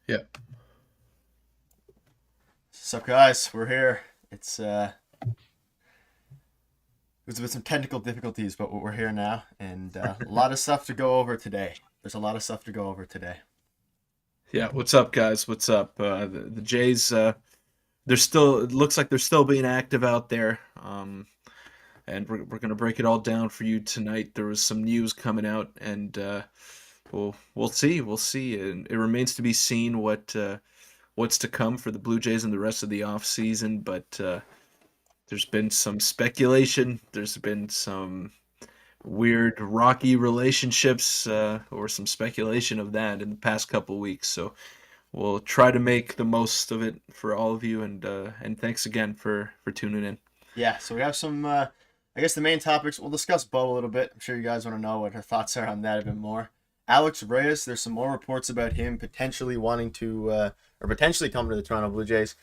Yeah. So guys, we're here. It's with some technical difficulties, but we're here now, and a lot of stuff to go over today. There's a lot of stuff to go over today. Yeah. What's up, guys? What's up? The Jays, they're still, it looks like they're still being active out there. And we're going to break it all down for you tonight. There was some news coming out, and we'll see. We'll see. And it remains to be seen what's to come for the Blue Jays and the rest of the offseason. But there's been some speculation. There's been some weird rocky relationships or some speculation of that in the past couple weeks. So we'll try to make the most of it for all of you, and thanks again for tuning in. Yeah, so we have some. I guess the main topics. We'll discuss Bo a little bit. I'm sure you guys want to know what her thoughts are on that a bit more. Alex Reyes. There's some more reports about him potentially wanting to, or potentially coming to the Toronto Blue Jays.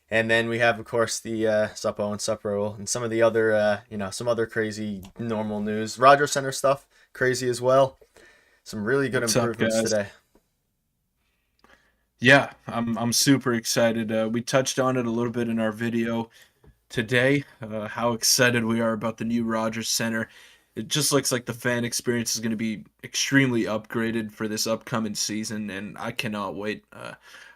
And then we have, of course, the Suppo and Sup Raul and some of the other, some other crazy normal news. Roger Center stuff, crazy as well. Some really good What's up, improvements guys? today. Yeah, I'm super excited. We touched on it a little bit in our video today. How excited we are about the new Rogers Center. It just looks like the fan experience is going to be extremely upgraded for this upcoming season, and I cannot wait.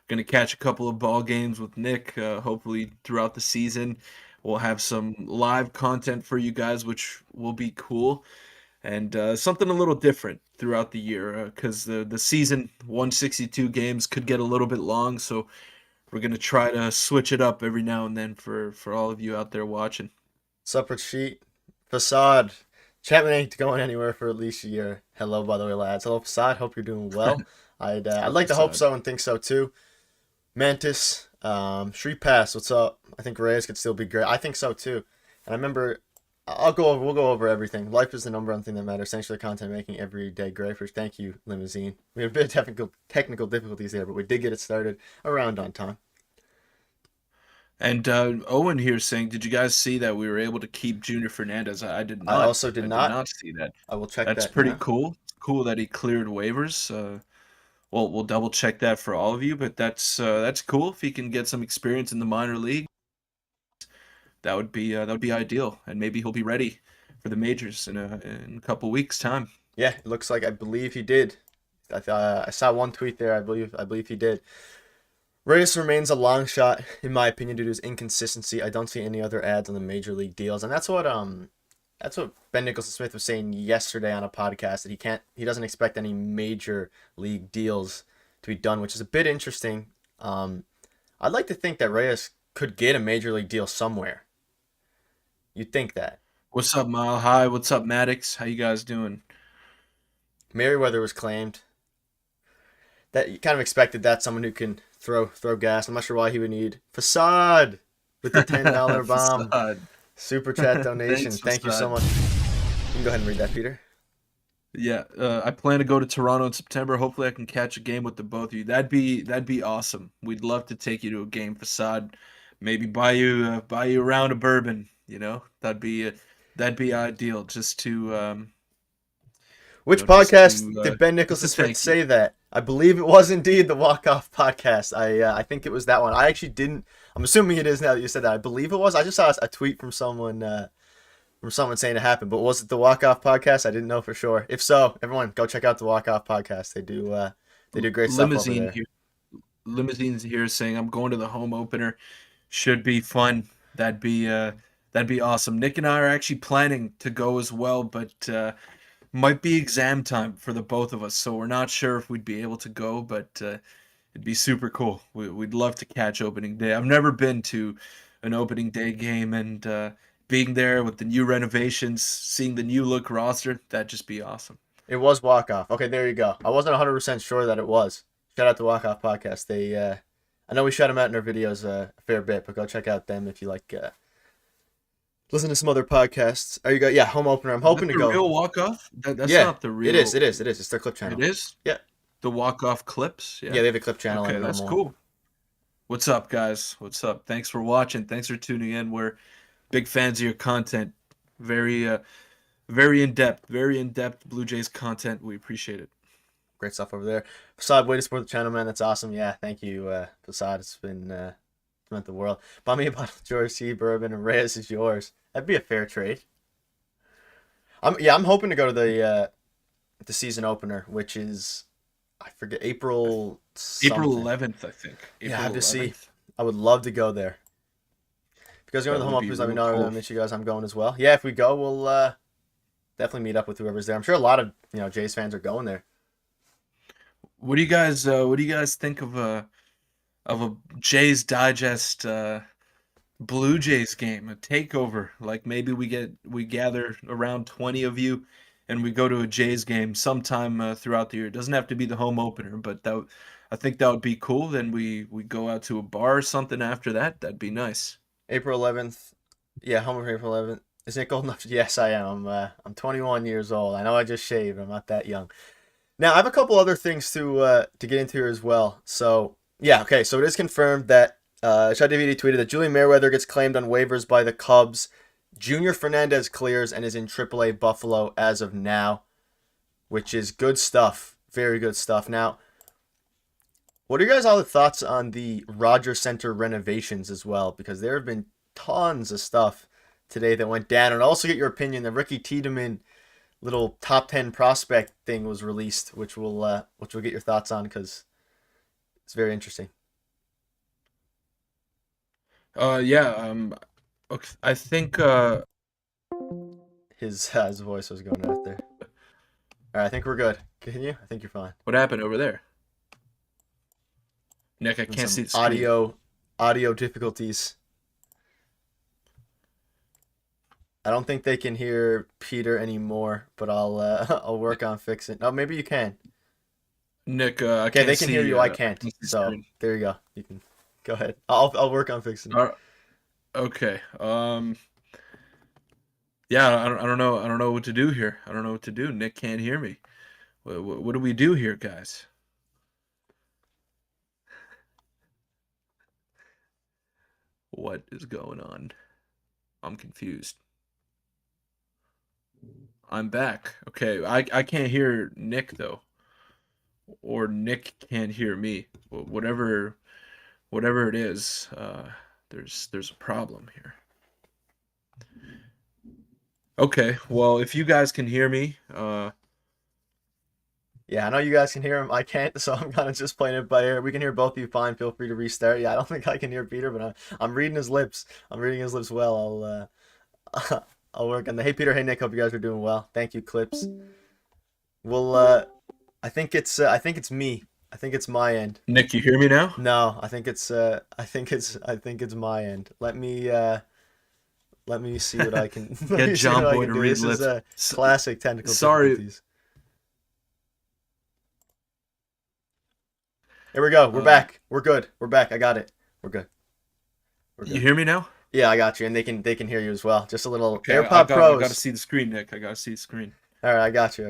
Going to catch a couple of ball games with Nick. Hopefully throughout the season, we'll have some live content for you guys, which will be cool and something a little different throughout the year because the season 162 games could get a little bit long, so we're gonna try to switch it up every now and then for all of you out there watching. Separate sheet. Facade. Chapman ain't going anywhere for at least a year. Hello, by the way, lads. Hello, Facade. Hope you're doing well. I'd Up like to hope facade. so and think so too. Mantis, Street Pass. What's up? I think Reyes could still be great. I think so too. And I remember, I'll go over. We'll go over everything. Life is the number one thing that matters. Thanks for the content making every day, Grafers. Thank you, Limousine. We had a bit of technical difficulties there, but we did get it started around on time. And Owen here saying, did you guys see that we were able to keep Junior Fernandez? I did I not. also did I did not. not see that. I will check That's that pretty now. cool. Cool that he cleared waivers. We'll double check that for all of you, but that's cool. If he can get some experience in the minor league, that would be ideal, and maybe he'll be ready for the majors in a couple weeks time. Yeah, it looks like I believe he did. I saw one tweet there. I believe he did. Reyes remains a long shot in my opinion due to his inconsistency. I don't see any other ads on the major league deals, and that's what Ben Nicholson Smith was saying yesterday on a podcast that he doesn't expect any major league deals to be done, which is a bit interesting. I'd like to think that Reyes could get a major league deal somewhere. You'd think that. What's up, Mile High? What's up, Maddox? How you guys doing? Merriweather was claimed. That you kind of expected that someone who can throw gas. I'm not sure why he would need Facade with the $10 bomb Facade. super chat donation. Thanks, Thank you so Facade. much. You can go ahead and read that, Peter. Yeah, I plan to go to Toronto in September. Hopefully, I can catch a game with the both of you. That'd be awesome. We'd love to take you to a game, Facade. Maybe buy you a round of bourbon. You know, that'd be ideal. Just to Which just podcast to did Ben Nicholson Smith thank you. say that? I believe it was indeed the Walk Off podcast. I think it was that one. I actually didn't. I'm assuming it is now that you said that. I believe it was. I just saw a tweet from someone saying it happened. But was it the Walk Off podcast? I didn't know for sure. If so, everyone go check out the Walk Off podcast. They do great stuff over Limousine there. here, limousines here saying I'm going to the home opener. Should be fun. That'd be awesome. Nick and I are actually planning to go as well, but might be exam time for the both of us, so we're not sure if we'd be able to go, but it'd be super cool. We'd love to catch opening day. I've never been to an opening day game, and being there with the new renovations, seeing the new look roster, that'd just be awesome. It was Walk Off. Okay, there you go. I wasn't 100% sure that it was. Shout out to Walk Off podcast. I know we shout them out in our videos a fair bit, but go check out them if you like. Listen to some other podcasts. Are you go? Yeah, home opener. I'm Is that hoping to the go. real walk off? That's Yeah, not the it is. real. It is. It is. It's their clip It channel. is Yeah, the walk off clips. yeah. Yeah. They have a clip channel and Okay, a that's normal one. cool. What's up, guys? What's up? Thanks for watching. Thanks for tuning in. We're big fans of your content. Very very in depth Blue Jays content. We appreciate it. great stuff over there. Facade, way to support the channel, man. That's awesome. Yeah, thank you, Facade. It's meant the world. Buy me a bottle of George C. Bourbon and Reyes is yours. That'd be a fair trade. I'm hoping to go to the season opener, which is, I forget, April something. April 11th, I think. Yeah, I April have to see. 11th. I would love to go there. If you guys go to the That home would be openers, let me real know. cool. I'll miss you guys. I'm going as well. Yeah, if we go, we'll definitely meet up with whoever's there. I'm sure a lot of Jays fans are going there. What do you guys think of a Jays Digest Blue Jays game, a takeover? Like maybe we gather around 20 of you and we go to a Jays game sometime throughout the year. It doesn't have to be the home opener, but I think that would be cool. Then we go out to a bar or something after that. That'd be nice. April 11th. Yeah, home of April 11th. Is Nick old enough? Yes, I am. I'm 21 years old. I know I just shaved. I'm not that young. Now, I have a couple other things to get into here as well. So, yeah, okay. So it is confirmed that Shot DVD tweeted that Julian Merriweather gets claimed on waivers by the Cubs. Junior Fernandez clears and is in AAA Buffalo as of now, which is good stuff. Very good stuff. Now, what are you guys all the thoughts on the Rogers Center renovations as well? Because there have been tons of stuff today that went down. And also get your opinion. The Ricky Tiedemann little top 10 prospect thing was released, which we'll get your thoughts on because it's very interesting. Yeah. Okay, I think His voice was going out there. All right, I think we're good. Can you? I think you're fine. what happened over there? Nick, I can't see the screen. Audio difficulties. I don't think they can hear Peter anymore, but I'll work on fixing. Oh, maybe you can. Nick, I Okay, can't they can see, hear you. I can't can't. see the So screen. there you go. You can go ahead. I'll work on fixing it. Okay. Yeah, I don't know. I don't know what to do here. I don't know what to do. Nick can't hear me. What do we do here, guys? What is going on? I'm confused. I'm back. Okay, I can't hear Nick though, or Nick can't hear me. Whatever it is, there's a problem here. Okay, well if you guys can hear me, Yeah, I know you guys can hear him. I can't, so I'm kind of just playing it by ear. We can hear both of you fine. Feel free to restart. Yeah, I don't think I can hear Peter, but I'm reading his lips. I'm reading his lips well. I'll work on the. Hey Peter, hey Nick. Hope you guys are doing well. Thank you, Clips. Well, I think it's me. I think it's my end. Nick, you hear me now? No, I think it's my end. Let me see what I can. Let Get me see what John I Boy can to do. read This is lips. classic technical Sorry. difficulties. Here we go. We're back. We're good. We're back. I got it. We're good. You hear me now? Yeah, I got you, and they can hear you as well. Just a little Okay, AirPod Pros. I gotta see the screen, Nick. I gotta see the screen. All right, I got you.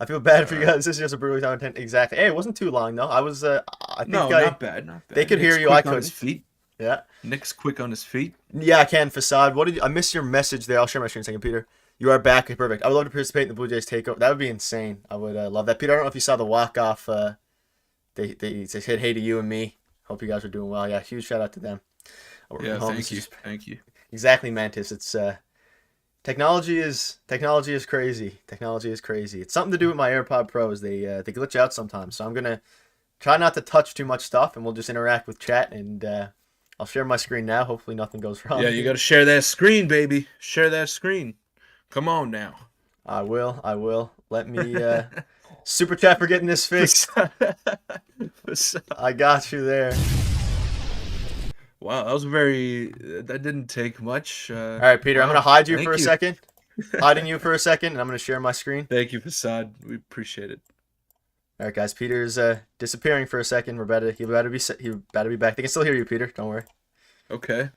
I feel bad for you guys. This is just a brutally time 10. Exactly. Hey, it wasn't too long though. I was I think Not bad, not bad. They could Nick's hear you. I quick on his couldn't. feet. Yeah. Nick's quick on his feet. Yeah, I can. Facade. I missed your message there. I'll share my screen in a second, Peter. You are back. Okay, perfect. I would love to participate in the Blue Jays takeover. That would be insane. I would love that. Peter, I don't know if you saw the walk off. They said hey to you and me. Hope you guys are doing well. Yeah, huge shout out to them. Yeah, thank you. Exactly, Mantis. It's technology is crazy. Technology is crazy. It's something to do with my AirPod Pros. They glitch out sometimes. So I'm gonna try not to touch too much stuff, and we'll just interact with chat. And I'll share my screen now. Hopefully nothing goes wrong. Yeah, you gotta share that screen, baby. Share that screen. Come on now. I will. Let me super chat for getting this fixed. I got you there. Wow, that didn't take much. All right, Peter, wow, I'm gonna hide you thank for a second. Hiding you for a second, and I'm gonna share my screen. Thank you, Facade. We appreciate it. All right, guys. Peter's disappearing for a second. He better be back. They can still hear you, Peter. Don't worry. Okay.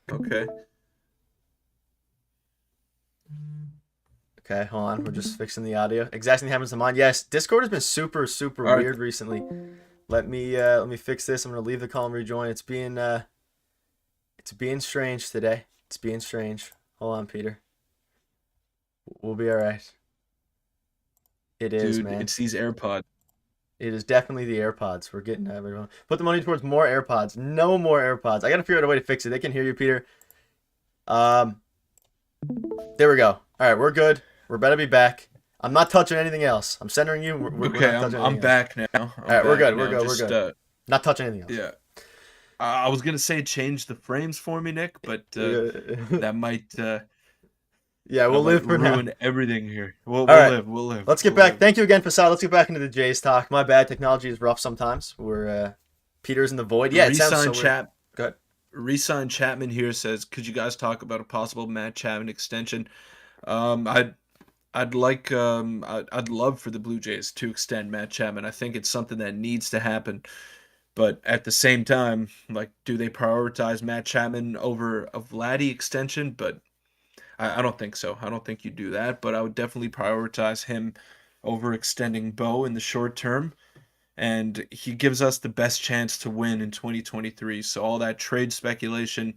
Okay, hold on. We're just fixing the audio. Exact thing happens to mine. Yes, Discord has been super weird recently. Let me fix this. I'm gonna leave the call and rejoin. It's being strange today. It's being strange. Hold on, Peter. We'll be all right. It is, Dude, man. it's these AirPods. It is definitely the AirPods. We're getting everyone. Put the money towards more AirPods. No more AirPods. I gotta figure out a way to fix it. They can hear you, Peter. Um, there we go. All right, we're good. We're better be back. I'm not touching anything else. I'm centering you. We're Okay, not I'm touching I'm anything else. back now. All I'm right, we're back good. We're now. good. We're Just good. Not touching anything else. yeah. I was gonna say change the frames for me, Nick, but We're good. that might Yeah, that we'll might live for now. ruin everything here. We'll All we'll right, live. We'll live. let's get We'll back. live. Thank you again, Fasad. Let's get back into the Jays talk. My bad. Technology is rough sometimes. We're Peter's in the void. Yeah, it sounds Resign so weird. chat. Good. Resign Chapman here says, could you guys talk about a possible Matt Chapman extension? I'd love for the Blue Jays to extend Matt Chapman. I think it's something that needs to happen. But at the same time, like, do they prioritize Matt Chapman over a Vladdy extension? But I don't think so. I don't think you do that. But I would definitely prioritize him over extending Bo in the short term. And he gives us the best chance to win in 2023. So all that trade speculation,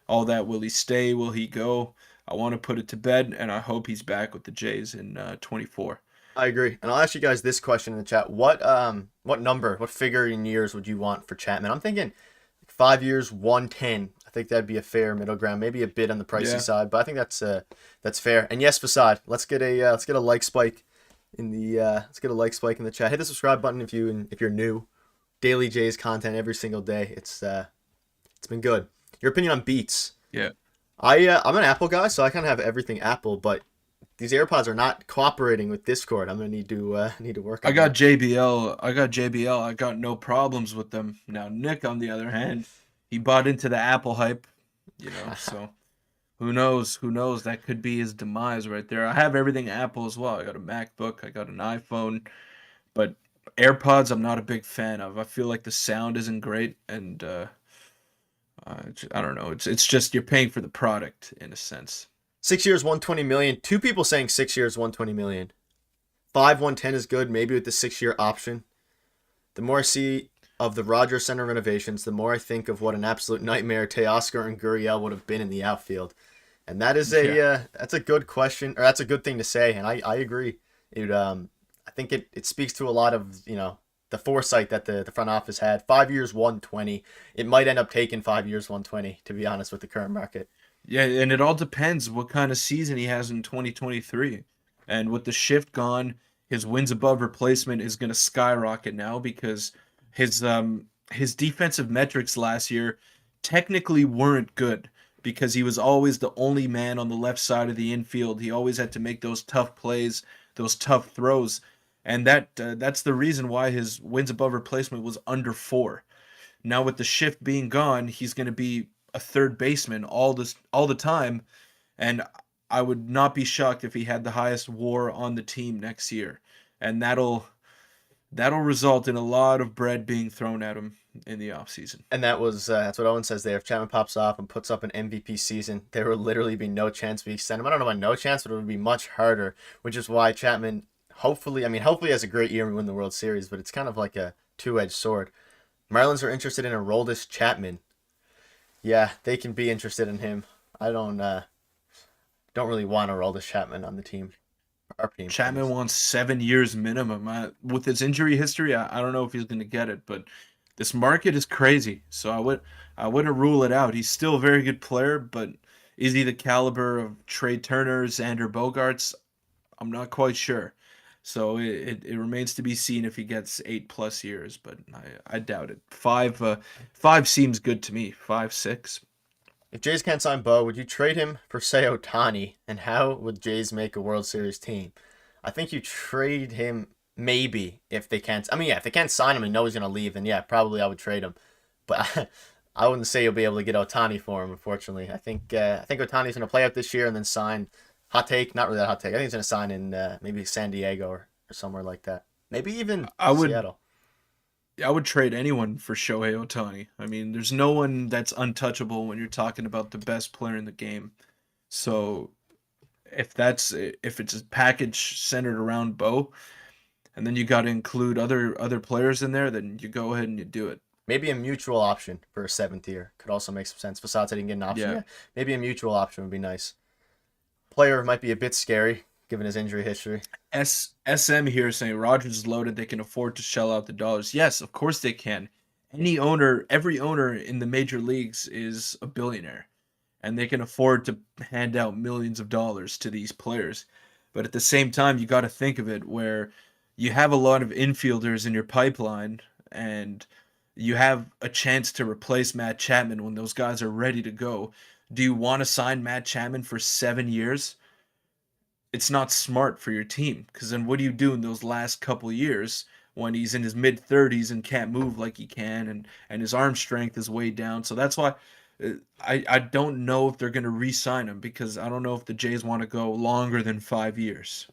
all that will he stay, will he go? I want to put it to bed, and I hope he's back with the Jays in 24. I agree. And I'll ask you guys this question in the chat. What number, what figure in years would you want for Chapman? I'm thinking 5 years, 110. I think that'd be a fair middle ground. Maybe a bit on the pricey Yeah, side, but I think that's fair. And yes, Facade, let's get a like spike in the let's get a like spike in the chat. Hit the subscribe button if you're new. Daily Jays content every single day. It's been good. Your opinion on Beats? yeah. I'm an Apple guy, so I kind of have everything Apple, but these AirPods are not cooperating with Discord. I'm gonna need to work I on got that. JBL. I got JBL. I got no problems with them. Now Nick, on the other hand, he bought into the Apple hype, so who knows? Who knows? That could be his demise right there. I have everything Apple as well. I got a MacBook. I got an iPhone. But AirPods, I'm not a big fan of. I feel like the sound isn't great, and I don't know. It's just you're paying for the product in a sense. 6 years, 120 million. Two people saying 6 years, 120 million. 110 is good, maybe with the 6 year option. The more I see of the Rogers Center renovations, the more I think of what an absolute nightmare Teoscar and Gurriel would have been in the outfield. And that is Yeah, that's a good question, or that's a good thing to say, and I agree. I think it speaks to a lot of the foresight that the front office had. 5 years, 120. It might end up taking 5 years, 120. To be honest, with the current market. yeah, and it all depends what kind of season he has in 2023. And with the shift gone, his wins above replacement is going to skyrocket now because his defensive metrics last year technically weren't good because he was always the only man on the left side of the infield. He always had to make those tough plays, those tough throws, and that's the reason why his wins above replacement was under 4. Now with the shift being gone, he's going to be a third baseman all the time, and I would not be shocked if he had the highest WAR on the team next year, and that'll result in a lot of bread being thrown at him in the offseason. And that's what Owen says there. If Chapman pops off and puts up an MVP season, there will literally be no chance we extend him. I don't know about no chance, but it would be much harder, which is why Chapman hopefully has a great year and win the World Series, but it's kind of like a two-edged sword. Marlins are interested in Aroldis Chapman. Yeah, they can be interested in him. I don't really want Aroldis Chapman on the team. Our team, at Chapman least. wants 7 years minimum. With his injury history, I don't know if he's going to get it, but this market is crazy. So I wouldn't rule it out. He's still a very good player, but is he the caliber of Trey Turner, Xander Bogarts? I'm not quite sure. So it remains to be seen if he gets 8+ years, but I doubt it. Five seems good to me. 5, 6. If Jays can't sign Bo, would you trade him for, say, Otani? And how would Jays make a World Series team? I think you trade him maybe if they can't. I mean, yeah, if they can't sign him and know he's going to leave, then yeah, probably I would trade him. But I wouldn't say you'll be able to get Otani for him, unfortunately. I think Otani's going to play out this year and then sign. Hot take, not really that hot take. I think he's going to sign in maybe San Diego or somewhere like that. Maybe even I would Seattle. I would trade anyone for Shohei Ohtani. I mean, there's no one that's untouchable when you're talking about the best player in the game. So if it's a package centered around Bo, and then you got to include other players in there, then you go ahead and you do it. Maybe a mutual option for a seventh year could also make some sense. Besides, I didn't get an option Yeah, yet. Maybe a mutual option would be nice. Player might be a bit scary. given his injury history. SM here saying Rogers is loaded. They can afford to shell out the dollars. Yes, of course they can. Every owner in the major leagues is a billionaire, and they can afford to hand out millions of dollars to these players. But at the same time, you got to think of it where you have a lot of infielders in your pipeline, and you have a chance to replace Matt Chapman when those guys are ready to go. Do you want to sign Matt Chapman for 7 years? It's not smart for your team because then what do you do in those last couple years when he's in his mid 30s and can't move like he can, and his arm strength is way down. So that's why I don't know if they're going to re-sign him because I don't know if the Jays want to go longer than 5 years,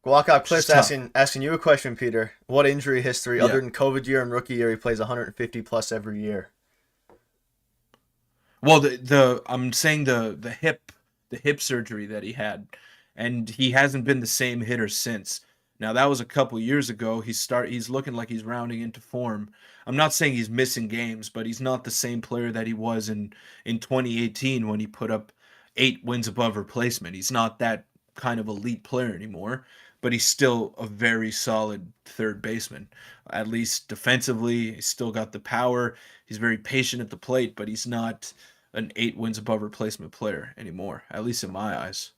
Walkout which is Cliff's tough. asking you a question, Peter. What injury history Yeah. other than COVID year and rookie year he plays 150 plus every year? Well, the I'm saying the hip surgery that he had, and he hasn't been the same hitter since. Now that was a couple years ago. He's looking like he's rounding into form. I'm not saying he's missing games, but he's not the same player that he was in 2018 when he put up 8 wins above replacement. He's not that kind of elite player anymore, but he's still a very solid third baseman. At least defensively, he's still got the power. He's very patient at the plate, but he's not an 8 wins above replacement player anymore, at least in my eyes.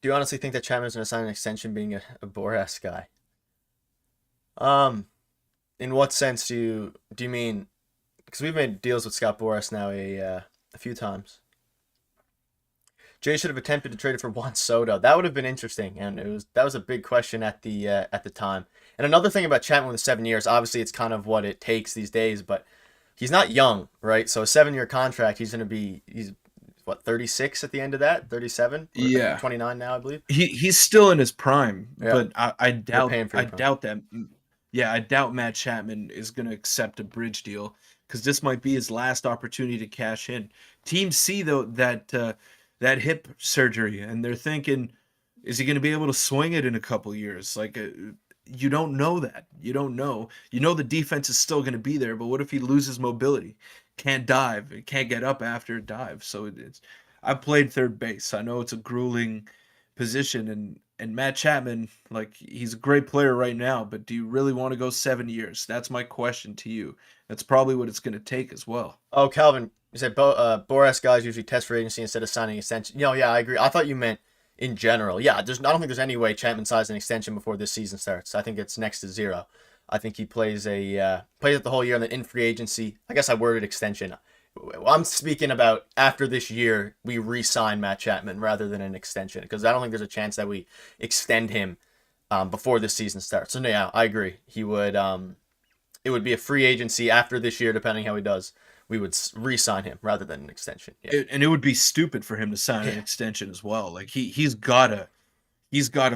Do you honestly think that Chapman's going to sign an extension being a Boras guy? Um, in what sense do you mean? Because we've made deals with Scott Boras now a few times. Jay should have attempted to trade it for Juan Soto. That would have been interesting, and that was a big question at the time. And another thing about Chapman with the 7 years, obviously it's kind of what it takes these days, but he's not young, right? So a 7 year contract, he's what 36 at the end of that, 37, or I think Yeah, 29 now, I believe. he's still in his prime, Yeah, but I they're doubt paying for I your prime. doubt that. Yeah, I doubt Matt Chapman is going to accept a bridge deal because this might be his last opportunity to cash in. Teams see though that hip surgery, and they're thinking, is he going to be able to swing it in a couple years? Like you don't know that. You don't know. You know the defense is still going to be there, but what if he loses mobility? Can't dive. Can't get up after a dive. So it's. I've played third base. I know it's a grueling position, and Matt Chapman, like he's a great player right now, but do you really want to go 7 years? That's my question to you. That's probably what it's going to take as well. Oh, Calvin, you said Boras guys usually test for agency instead of signing extension. Yeah, I agree. I thought you meant in general. Yeah, I don't think there's any way Chapman signs an extension before this season starts. I think it's next to zero. I think he plays it the whole year, and then in free agency. I guess I worded extension. I'm speaking about after this year we re-sign Matt Chapman rather than an extension because I don't think there's a chance that we extend him before this season starts. So no, yeah, I agree. He would it would be a free agency after this year, depending how he does. We would re-sign him rather than an extension. Yeah, And it would be stupid for him to sign an yeah, extension as well. Like he's gotta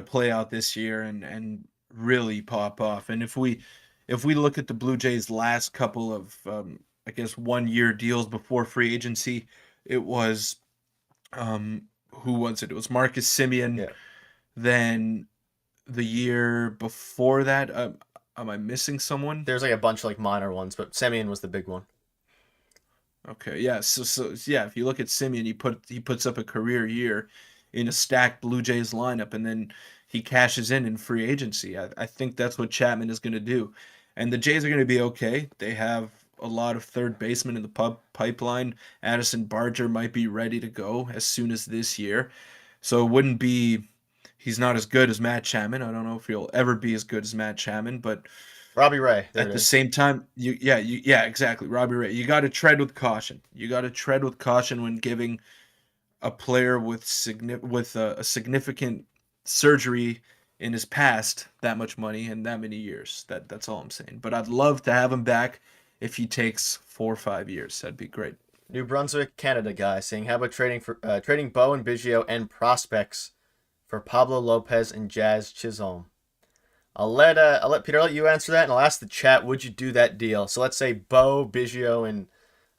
play out this year and really pop off. And if we look at the Blue Jays' last couple of I guess 1 year deals before free agency, it was who was it? It was Marcus Simeon. yeah. Then the year before that, am I missing someone? There's like a bunch of like minor ones, but Semien was the big one. Okay, yeah. So yeah, if you look at Simeon, he puts up a career year in a stacked Blue Jays lineup, and then he cashes in free agency. I think that's what Chapman is going to do, and the Jays are going to be okay. They have a lot of third basemen in the pipeline. Addison Barger might be ready to go as soon as this year, so it wouldn't be. He's not as good as Matt Chapman. I don't know if he'll ever be as good as Matt Chapman, but Robbie Ray, there it at the is. same time, yeah, exactly. Robbie Ray, you got to tread with caution. You got to tread with caution when giving a player with a significant surgery in his past that much money and that many years. That's all I'm saying. But I'd love to have him back if he takes 4 or 5 years. That'd be great. New Brunswick, Canada guy saying, how about trading Bo and Biggio and prospects for Pablo Lopez and Jazz Chisholm? I'll let Peter let you answer that, and I'll ask the chat. Would you do that deal? So let's say Bo, Biggio, and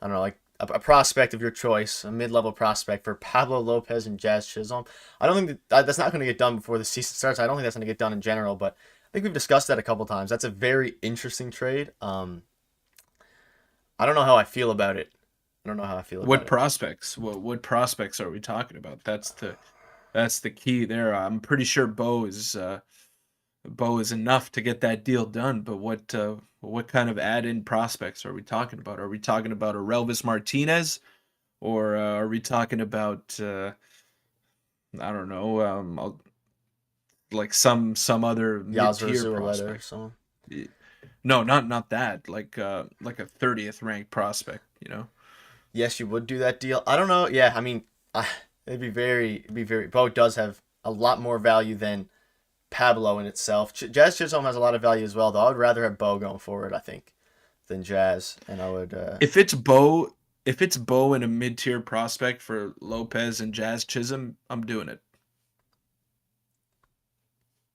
I don't know, like a prospect of your choice, a mid-level prospect for Pablo Lopez and Jazz Chisholm. I don't think that's not going to get done before the season starts. I don't think that's going to get done in general, but I think we've discussed that a couple times. That's a very interesting trade. I don't know how I feel about it. I don't know how I feel about What it. prospects? What prospects are we talking about? That's the That's the key there. I'm pretty sure Bo is enough to get that deal done. But what kind of add-in prospects are we talking about? Are we talking about a Relvis Martinez, or are we talking about I don't know, like some other Yasser mid-tier Zualeta or prospect? someone. Y- No, not that. Like a 30th ranked prospect. You know. Yes, you would do that deal. I don't know. Yeah, I mean, it'd be very. Bo does have a lot more value than Pablo in itself. Jazz Chisholm has a lot of value as well, though. I would rather have Bo going forward, I think, than Jazz, and I would. If it's Bo, if it's Bo and a mid-tier prospect for Lopez and Jazz Chisholm, I'm doing it.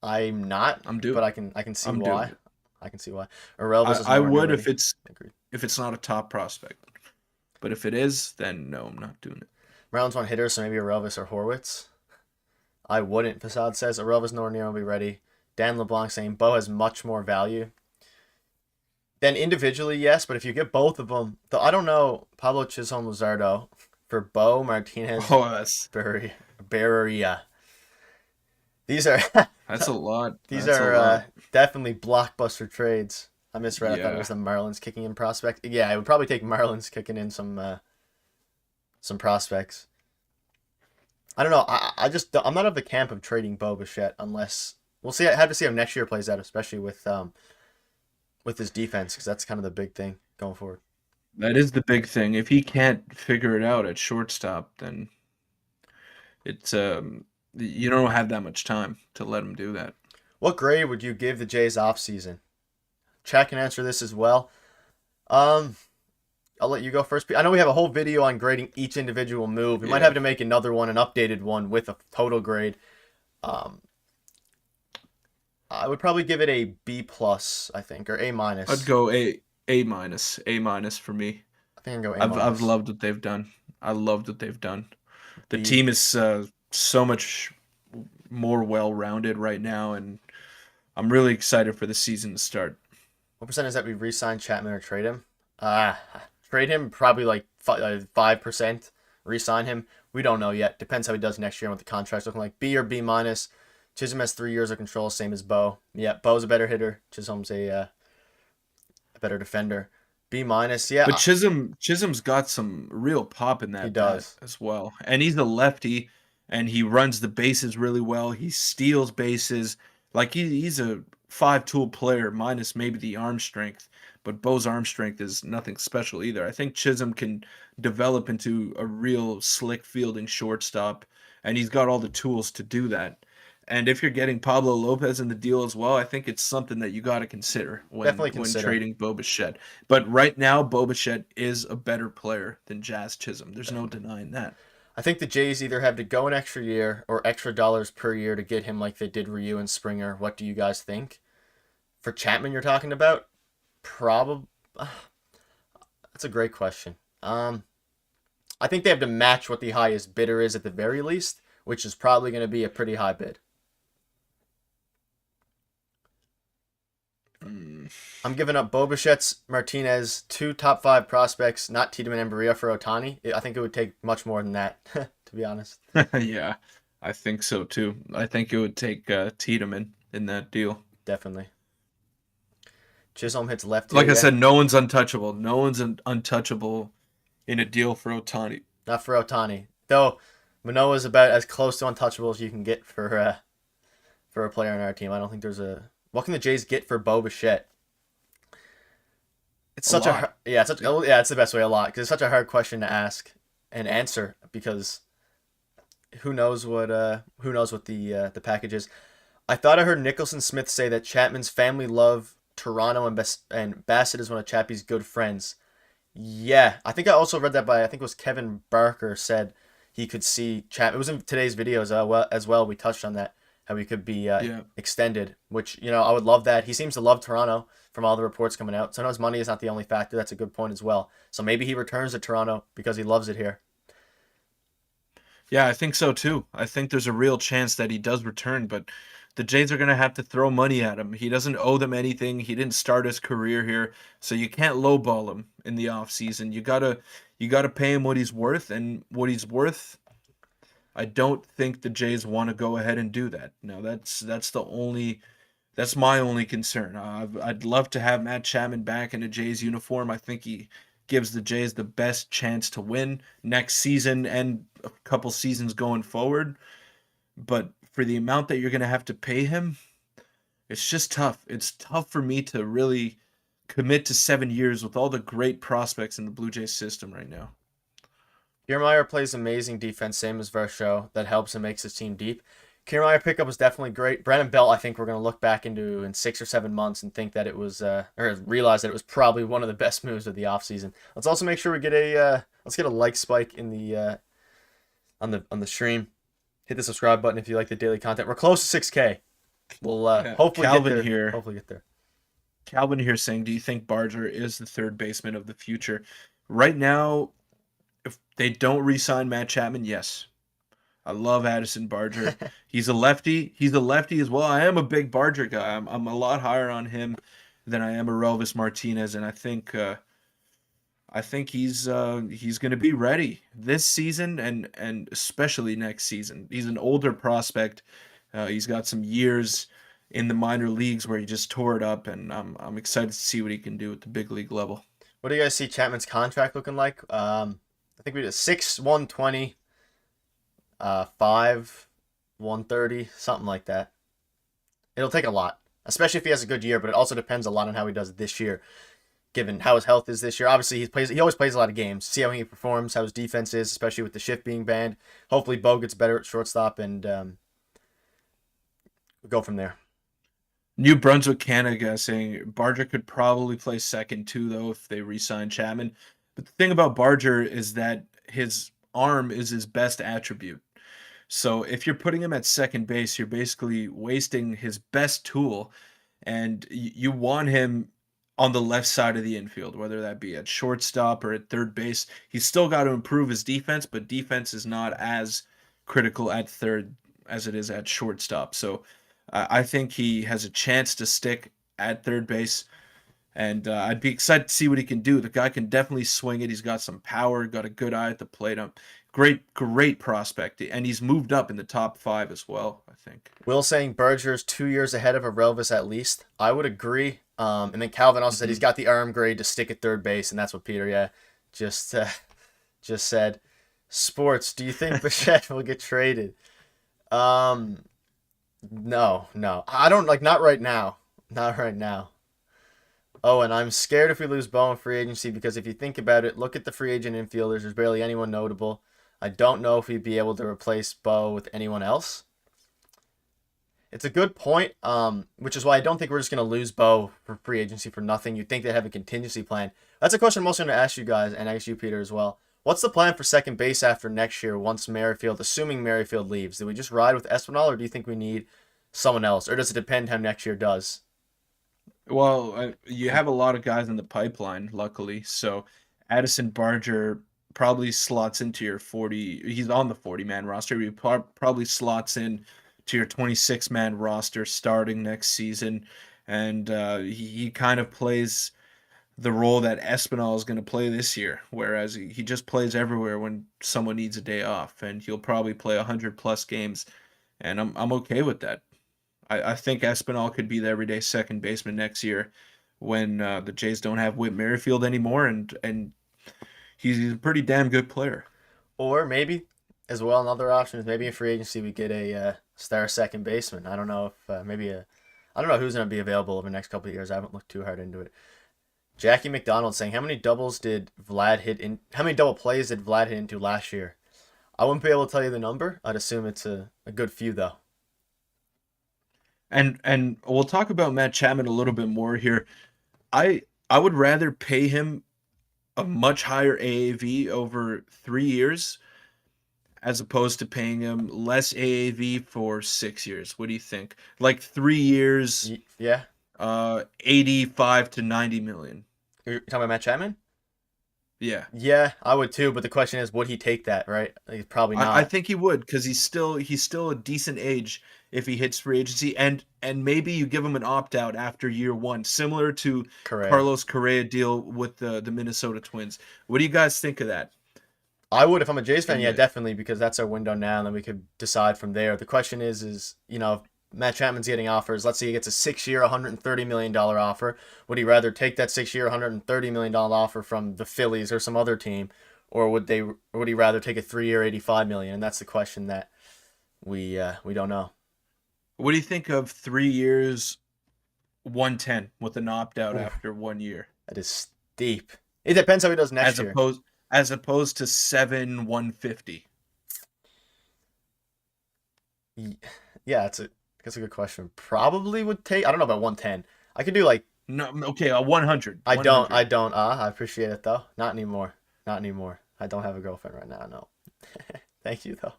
I'm not, I'm but doing. I can see I'm doing why. it. I can see why. Orelvis is I nowhere near would ready. Agreed. if it's not a top prospect, but if it is, then no, I'm not doing it. Marlins want hitters, so maybe Orelvis or Horwitz. I wouldn't. Facade says Orelvis nowhere near will be ready. Dan LeBlanc saying Bo has much more value. Then individually, yes, but if you get both of them, though, I don't know Pablo Chisholm Luzardo for Bo Martinez Oh, Barria. These are that's a lot. these That's a are lot. definitely blockbuster trades. I misread. I thought it Yeah. was the Marlins kicking in prospect. Yeah, I would probably take Marlins kicking in some prospects. I don't know. I'm not of the camp of trading Bo Bichette unless we'll see. I have to see how next year plays out, especially with his defense, because that's kind of the big thing going forward. That is the big thing. If he can't figure it out at shortstop, then it's you don't have that much time to let him do that. What grade would you give the Jays off season? Chat can answer this as well. Um, I'll let you go first. I know we have a whole video on grading each individual move. We might Yeah. have to make another one, an updated one with a total grade. Um, I would probably give it a B plus, I think, or A I'd minus. go A minus for me. I think I can go A I've minus. loved what they've done. I loved what they've done. The B. team is so much more well-rounded right now, and I'm really excited for the season to start. What percent is that we re-sign Chapman or trade him? Uh, Trade him probably like 5%. Re-sign him. We don't know yet. Depends how he does next year and what the contract's looking like. B or B minus. Chisholm has 3 years of control, same as Bo. Yeah, Bo's a better hitter. Chisholm's a better defender. B minus. Yeah, But Chisholm's got some real pop in he that bat does. as well, and he's a lefty, and he runs the bases really well. He steals bases. Like he's a five-tool player minus maybe the arm strength, but Bo's arm strength is nothing special either. I think Chisholm can develop into a real slick fielding shortstop, and he's got all the tools to do that. And if you're getting Pablo Lopez in the deal as well, I think it's something that you got to consider Definitely when consider. trading Bo Bichette. But right now, Bo Bichette is a better player than Jazz Chisholm. There's no Definitely. denying that. I think the Jays either have to go an extra year or extra dollars per year to get him like they did Ryu and Springer. What do you guys think? For Chapman, you're talking about? Probably. That's a great question. I think they have to match what the highest bidder is at the very least, which is probably going to be a pretty high bid. Mm. I'm giving up Bobichet's Martinez, two top five prospects, not Tiedemann and Barria for Otani. I think it would take much more than that, to be honest. Yeah, I think so too. I think it would take Tiedemann in that deal. Definitely. Chisholm hits left here, Like I yeah. said, no one's untouchable. No one's untouchable in a deal for Otani. Not for Otani. Though Manoa's about as close to untouchable as you can get for a player on our team. I don't think there's a. What can the Jays get for Bo Bichette? It's A such lot. yeah, it's such yeah, it's the best way a lot because it's such a hard question to ask and answer because who knows what the package is. I thought I heard Nicholson Smith say that Chapman's family love Toronto and Bassett is one of Chappie's good friends. Yeah, I think I also read that by I think it was Kevin Barker said he could see Chapman. It was in today's video as well. We touched on that how he could be Yeah. extended, which I would love that. He seems to love Toronto from all the reports coming out. Sometimes money is not the only factor. That's a good point as well. So maybe he returns to Toronto because he loves it here. Yeah, I think so too. I think there's a real chance that he does return, but the Jays are going to have to throw money at him. He doesn't owe them anything. He didn't start his career here, so you can't lowball him in the offseason. You got to pay him what he's worth, and what he's worth I don't think the Jays want to go ahead and do that. Now that's my only concern. I'd love to have Matt Chapman back in a Jays uniform. I think he gives the Jays the best chance to win next season and a couple seasons going forward. But for the amount that you're going to have to pay him, it's just tough. It's tough for me to really commit to 7 years with all the great prospects in the Blue Jays system right now. Kiermaier plays amazing defense, same as Varsho. That helps and makes his team deep. Kiermaier pickup was definitely great. Brandon Belt, I think we're going to look back into in 6 or 7 months and think that it was, or realize that it was probably one of the best moves of the offseason. Let's also make sure we get let's get a like spike in the, on the stream. Hit the subscribe button if you like the daily content. We're close to 6K. We'll hopefully Calvin get there. here. Hopefully get there. Calvin here saying, do you think Barger is the third baseman of the future? Right now, if they don't re-sign Matt Chapman, yes. I love Addison Barger. He's a lefty. He's a lefty as well. I am a big Barger guy. I'm a lot higher on him than I am a Relvis Martinez, and I think he's going to be ready this season and especially next season. He's an older prospect. He's got some years in the minor leagues where he just tore it up, and I'm excited to see what he can do at the big league level. What do you guys see Chapman's contract looking like? I think we did 6/120, 5/130, something like that. It'll take a lot, especially if he has a good year, but it also depends a lot on how he does this year, given how his health is this year. Obviously, he always plays a lot of games. See how he performs, how his defense is, especially with the shift being banned. Hopefully, Bo gets better at shortstop, and we'll go from there. New Brunswick, Canada saying Barger could probably play second too, though, if they re-sign Chapman. But the thing about Barger is that his arm is his best attribute. So if you're putting him at second base, you're basically wasting his best tool, and you want him on the left side of the infield, whether that be at shortstop or at third base. He's still got to improve his defense, but defense is not as critical at third as it is at shortstop. So I think he has a chance to stick at third base, and I'd be excited to see what he can do. The guy can definitely swing it. He's got some power, got a good eye at the plate. Great prospect, and he's moved up in the top 5 as well, I think. Will saying Berger's 2 years ahead of a Relvis at least. I would agree. And then Calvin also said he's got the arm grade to stick at third base, and that's what Peter, just said. Sports, do you think Bichette will get traded? No. I don't, not right now. Not right now. Oh, and I'm scared if we lose Bo in free agency because if you think about it, look at the free agent infielders. There's barely anyone notable. I don't know if he'd be able to replace Bo with anyone else. It's a good point, which is why I don't think we're just going to lose Bo for free agency for nothing. You'd think they'd have a contingency plan. That's a question I'm also going to ask you guys and ask you, Peter, as well. What's the plan for second base after next year once Merrifield, assuming Merrifield leaves? Do we just ride with Espinal, or do you think we need someone else? Or does it depend how next year does? Well, you have a lot of guys in the pipeline, luckily. So Addison Barger probably slots into your 40. He's on the 40-man roster. He probably slots in to your 26-man roster starting next season. And he kind of plays the role that Espinal is going to play this year, whereas he just plays everywhere when someone needs a day off. And he'll probably play 100-plus games. And I'm okay with that. I think Espinal could be the everyday second baseman next year when the Jays don't have Whit Merrifield anymore, and he's a pretty damn good player. Or maybe, as well, another option is maybe in free agency we get a star second baseman. I don't know if I don't know who's going to be available over the next couple of years. I haven't looked too hard into it. Jackie McDonald saying, how many double plays did Vlad hit into last year? I wouldn't be able to tell you the number. I'd assume it's a good few though. And we'll talk about Matt Chapman a little bit more here. I would rather pay him a much higher AAV over 3 years as opposed to paying him less AAV for 6 years. What do you think? Like 3 years, yeah, 85 to 90 million. You're talking about Matt Chapman? Yeah. Yeah, I would too, but the question is, would he take that, right? He's probably not. I think he would, because he's still a decent age if he hits free agency, and maybe you give him an opt-out after year 1, similar to Correa. Carlos Correa deal with the Minnesota Twins. What do you guys think of that? I would if I'm a Jays fan. And Yeah, definitely, because that's our window now, and then we could decide from there. The question is if Matt Chapman's getting offers. Let's say he gets a 6-year, $130 million offer. Would he rather take that 6-year, $130 million offer from the Phillies or some other team, or would he rather take a 3-year, $85 million? And that's the question that we don't know. what do you think of 3 years, 110 with an opt out Oof, after 1 year, that is steep. It depends how he does next as year. opposed to 7 150? Yeah, that's a good question. Probably would take. I don't know about 110. I could do like. No, okay, a 100. I don't. I don't. I appreciate it though. Not anymore. Not anymore. I don't have a girlfriend right now. No. Thank you though.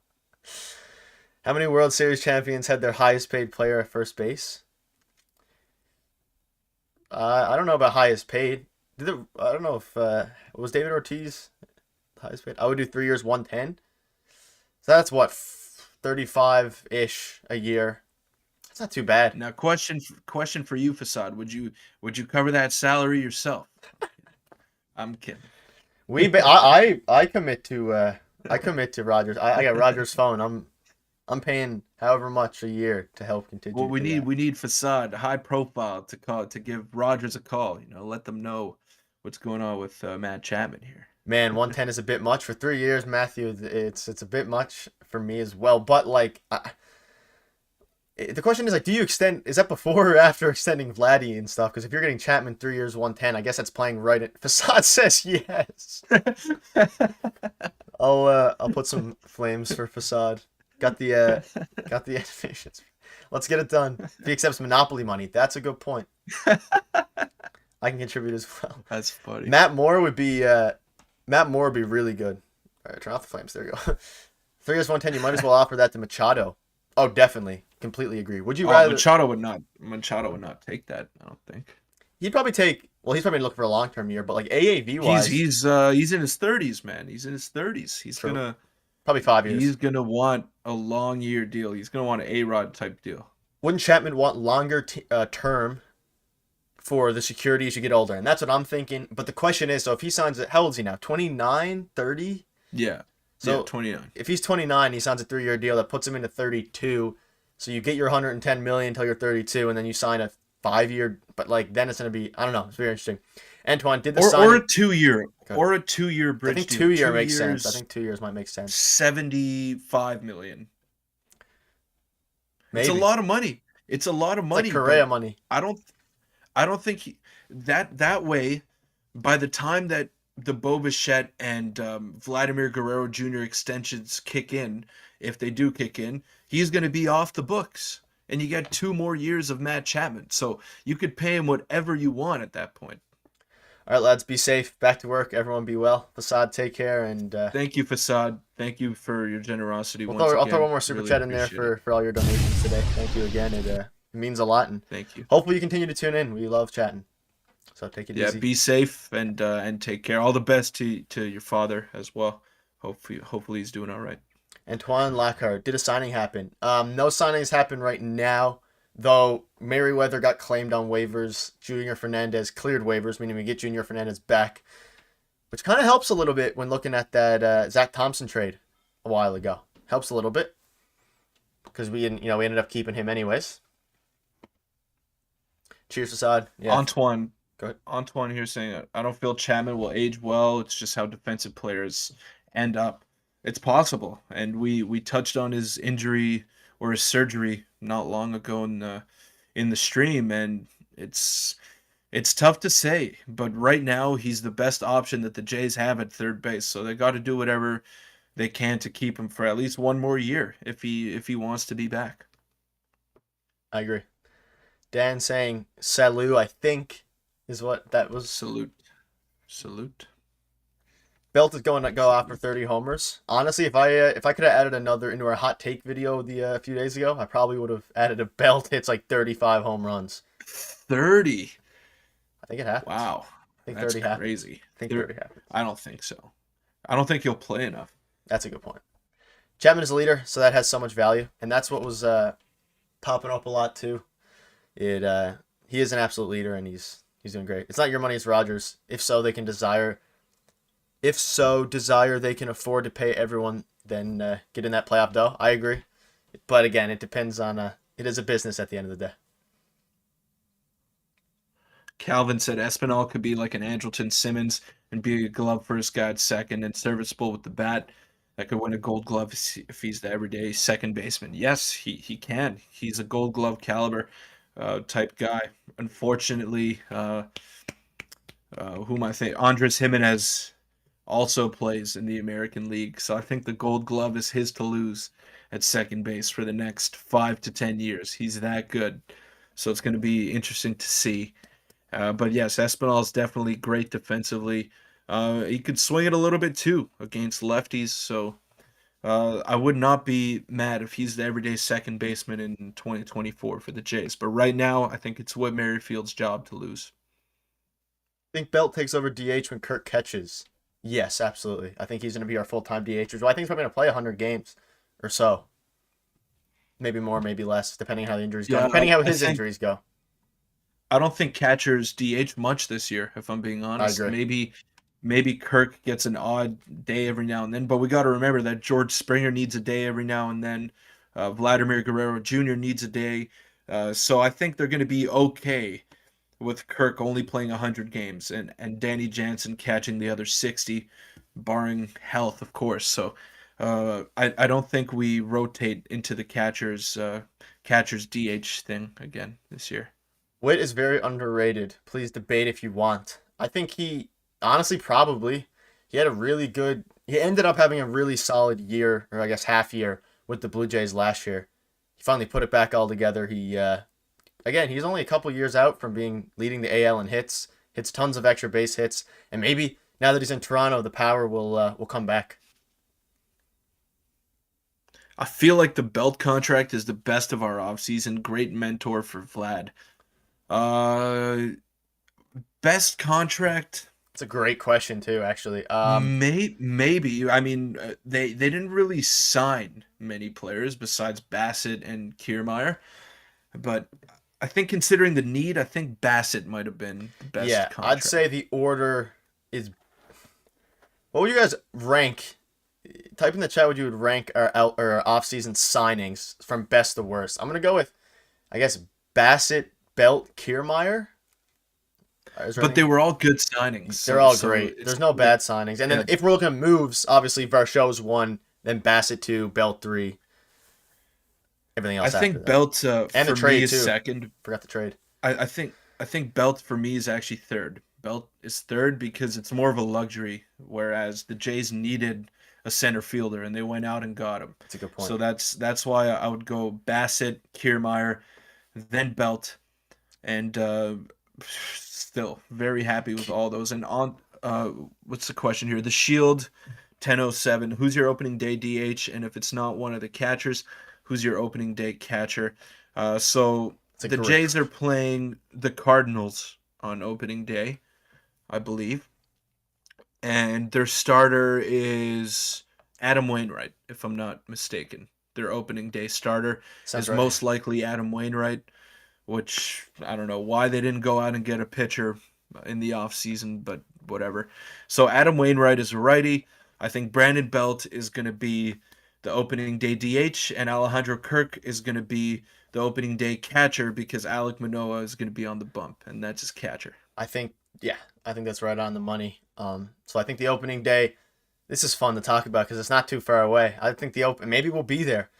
How many World Series champions had their highest paid player at first base? I don't know about highest paid. I don't know if was David Ortiz highest paid. I would do 3 years, 110. So that's what 35-ish a year. That's not too bad. Now, question for you, Facade. Would you cover that salary yourself? I'm kidding. I commit to Rogers. I got Rogers' phone. I'm paying however much a year to help continue. Well, we need Facade, high profile, to give Rogers a call. Let them know what's going on with Matt Chapman here. Man, 110 is a bit much for 3 years, Matthew. It's a bit much for me as well. But like, the question is like, do you extend? Is that before or after extending Vladdy and stuff? Because if you're getting Chapman 3 years, 110, I guess that's playing right. Facade says yes. I'll put some flames for Facade. Got the animations. Let's get it done. If he accepts Monopoly money, that's a good point. I can contribute as well. That's funny. Matt Moore would be really good. All right, turn off the flames. There you go. 3 years, 110. You might as well offer that to Machado. Oh, definitely. Completely agree. Would you rather? Machado would not take that, I don't think. He'd probably take. Well, he's probably looking for a long-term year, but like AAV wise, he's in his 30s, man. He's in his 30s. He's True. gonna probably 5 years. He's gonna want a long year deal. He's gonna want an A-Rod type deal. Wouldn't Chapman want longer term for the security as you get older? And that's what I'm thinking. But the question is, so if he signs it, how old is he now? 29, 30? Yeah. So yeah, 29. If he's 29, he signs a 3-year deal that puts him into 32. So you get your 110 million until you're 32, and then you sign a 5-year. But like then it's gonna be, I don't know. It's very interesting. Antoine did the sign or a 2-year or a 2-year bridge. I think deal. 2-year makes sense. I think 2 years might make sense. 75 million. Maybe. It's a lot of money. It's a lot of money. It's like Correa money. I don't think that way. By the time that the Bichette and Vladimir Guerrero Jr. extensions kick in, if they do kick in, he's going to be off the books, and you get 2 more years of Matt Chapman. So you could pay him whatever you want at that point. All right, lads, be safe. Back to work. Everyone be well. Facade, take care. And thank you, Facade. Thank you for your generosity. I'll throw one more super chat in there for all your donations today. Thank you again. It means a lot. And thank you. Hopefully you continue to tune in. We love chatting. So take it easy. Yeah, be safe and take care. All the best to your father as well. Hopefully he's doing all right. Antoine Lockhart, did a signing happen? No signings happen right now, though Merriweather got claimed on waivers. Junior Fernandez cleared waivers, meaning we get Junior Fernandez back, which kind of helps a little bit when looking at that Zach Thompson trade a while ago. Helps a little bit because we ended up keeping him anyways. Cheers, Facade. Yeah. Antoine. Go ahead. Antoine here saying, I don't feel Chapman will age well. It's just how defensive players end up. It's possible. And we touched on his injury or his surgery not long ago in the stream, and it's tough to say. But right now, he's the best option that the Jays have at third base. So they got to do whatever they can to keep him for at least 1 more year if he wants to be back. I agree. Dan saying salut, I think, is what that was. Salute. Belt is going to go after 30 homers. Honestly, if I could have added another into our hot take video a few days ago, I probably would have added a Belt hits like 35 home runs. 30. I think it happens. Wow. I think That's 30 crazy. Happens. I think 30 happens. I don't think so. I don't think he'll play enough. That's a good point. Chapman is a leader, so that has so much value, and that's what was popping up a lot too. He is an absolute leader, and he's doing great. It's not your money, it's Rogers. If so, they can desire. If so desire they can afford to pay everyone, then get in that playoff dough. I agree. But again, it depends on it is a business at the end of the day. Calvin said Espinal could be like an Andrelton Simmons and be a glove first guy at second and serviceable with the bat. That could win a Gold Glove if he's the everyday second baseman. Yes, he can. He's a Gold Glove caliber type guy. Unfortunately, who am I saying? Andres Jimenez also plays in the American League, so I think the Gold Glove is his to lose at second base for the next 5 to 10 years. He's that good, so it's going to be interesting to see. But yes, Espinal is definitely great defensively. He could swing it a little bit too against lefties, so I would not be mad if he's the everyday second baseman in 2024 for the Jays. But right now, I think it's Whit Merrifield's job to lose. I think Belt takes over DH when Kirk catches. Yes, absolutely. I think he's going to be our full-time DH. Well, I think he's probably going to play 100 games or so. Maybe more, maybe less, depending on how the injuries go. Yeah, Depending how I his think injuries go. I don't think catchers DH much this year, if I'm being I honest. agree. Maybe Kirk gets an odd day every now and then, but we got to remember that George Springer needs a day every now and then. Vladimir Guerrero Jr. needs a day. So I think they're going to be okay with Kirk only playing 100 games and Danny Jansen catching the other 60, barring health, of course. So I don't think we rotate into the catcher's DH thing again this year. Witt is very underrated. Please debate if you want. I think he, honestly, probably, he had a really good, he ended up having a really solid year, or I guess half year, with the Blue Jays last year. He finally put it back all together. Again, he's only a couple years out from being leading the AL in hits tons of extra base hits, and maybe now that he's in Toronto, the power will come back. I feel like the Belt contract is the best of our offseason. Great mentor for Vlad. Uh, Best contract? It's a great question too, actually. Maybe. I mean, they didn't really sign many players besides Bassett and Kiermaier, but I think considering the need, I think Bassett might have been the Yeah, best I'd contract. say the order is. What would you guys rank? Type in the chat what you would rank our off-season signings from best to worst. I'm gonna go with, I guess, Bassett, Belt, Kiermaier. Is there But any? they were all good signings, They're so all so great. it's There's no yeah, bad signings. And yeah. then if we're looking at moves, obviously Varsho's one, then Bassett two, Belt three, everything I else after think that. Belt And the for me trade is too. second. Forgot the trade. I think Belt for me is actually third. Belt is third because it's more of a luxury, whereas the Jays needed a center fielder and they went out and got him. That's a good point. So that's why I would go Bassett, Kiermaier, then Belt, and still very happy with all those. And on what's the question here? The Shield 1007. Who's your opening day DH? And if it's not one of the catchers, who's your opening day catcher? So It's a the great. Jays are playing the Cardinals on opening day, I believe. And their starter is Adam Wainwright, if I'm not mistaken. Their opening day starter Sounds is right. most likely Adam Wainwright, which I don't know why they didn't go out and get a pitcher in the offseason, but whatever. So Adam Wainwright is a righty. I think Brandon Belt is going to be the opening day DH, and Alejandro Kirk is going to be the opening day catcher because Alek Manoah is going to be on the bump, and that's his catcher. I think, yeah, I think that's right on the money. So I think the opening day, this is fun to talk about because it's not too far away. I think maybe we'll be there.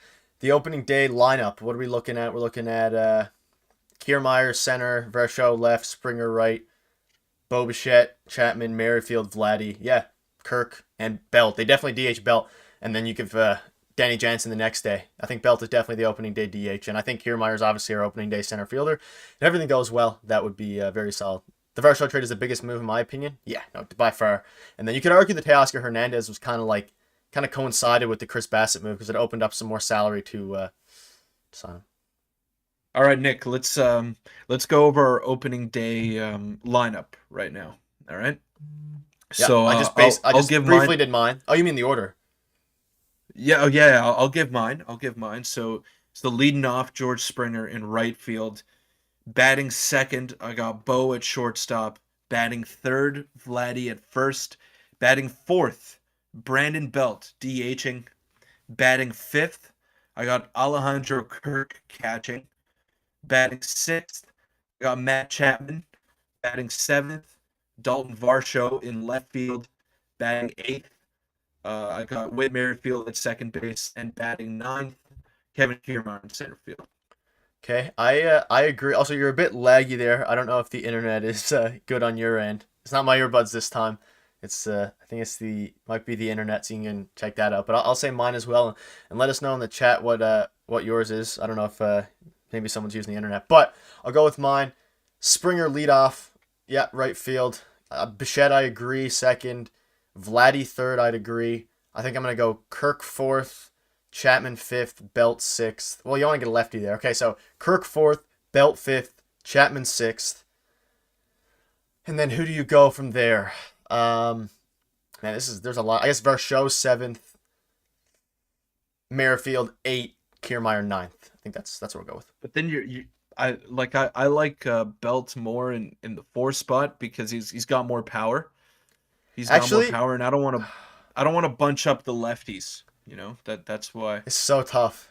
The opening day lineup, what are we looking at? We're looking at Kiermaier center, Varsho left, Springer right, Bichette, Chapman, Merrifield, Vladdy, yeah, Kirk and Belt. They definitely DH Belt, and then you give Danny Jansen the next day. I think Belt is definitely the opening day DH, and I think Kiermaier is obviously our opening day center fielder. If everything goes well, that would be very solid. The Varsho trade is the biggest move in my opinion. Yeah, no, by far. And then you could argue that Teoscar Hernandez was kind of coincided with the Chris Bassett move because it opened up some more salary to sign him. All right, Nick, let's go over our opening day lineup right now. All right. Yeah, So I I'll just give briefly mine. did mine. Oh, you mean the order? Yeah, oh yeah, I'll give mine. I'll give mine. So leading off, George Springer in right field. Batting second, I got Bo at shortstop. Batting third, Vladdy at first. Batting fourth, Brandon Belt, DHing. Batting fifth, I got Alejandro Kirk catching. Batting sixth, I got Matt Chapman. Batting seventh, Dalton Varsho in left field. Batting eighth, I got Whit Merrifield at second base. And batting ninth, Kevin Kiermaier in center field. Okay, I agree. Also, you're a bit laggy there. I don't know if the internet is good on your end. It's not my earbuds this time. It's I think it's the might be the internet, so you can check that out. But I'll say mine as well, and let us know in the chat what yours is. I don't know if maybe someone's using the internet, but I'll go with mine. Springer leadoff, yeah, right field. Bichette, I agree. Second, Vladdy third, I'd agree. I think I'm gonna go Kirk fourth, Chapman fifth, Belt sixth. Well, you want to get a lefty there. Okay, so Kirk fourth, Belt fifth, Chapman sixth. And then who do you go from there? Man, there's a lot. I guess Varsho seventh, Merrifield eight, Kiermaier ninth. I think that's what we'll go with. But then I like Belt more in the four spot because he's got more power. He's got more Actually, power, and I don't want to bunch up the lefties. That's why. it's so tough.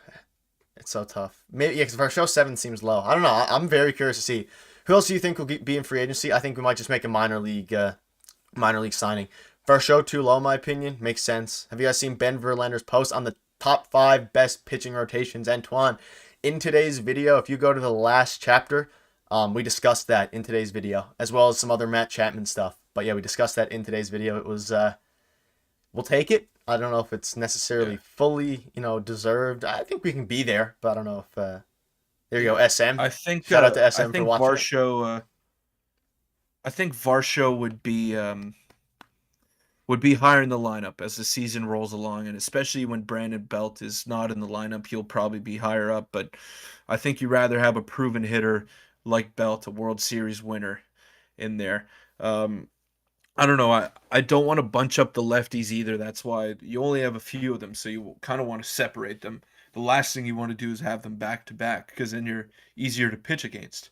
It's so tough. Maybe yeah, because Varsho seven seems low. I don't know. I'm very curious to see who else do you think will be in free agency. I think we might just make a minor league signing. Varsho too low, in my opinion. Makes sense. Have you guys seen Ben Verlander's post on the top 5 best pitching rotations? Antoine, in today's video, if you go to the last chapter, we discussed that in today's video, as well as some other Matt Chapman stuff. But yeah, we discussed that in today's video. It was we'll take it. I don't know if it's necessarily fully, deserved. I think we can be there, but I don't know if. There you go, SM. I think Shout out to SM I think for watching. Varsho. I think Varsho would be higher in the lineup as the season rolls along, and especially when Brandon Belt is not in the lineup, he'll probably be higher up. But I think you rather have a proven hitter like Belt, a World Series winner, in there. I don't know. I don't want to bunch up the lefties either. That's why you only have a few of them, so you kind of want to separate them. The last thing you want to do is have them back to back because then you're easier to pitch against.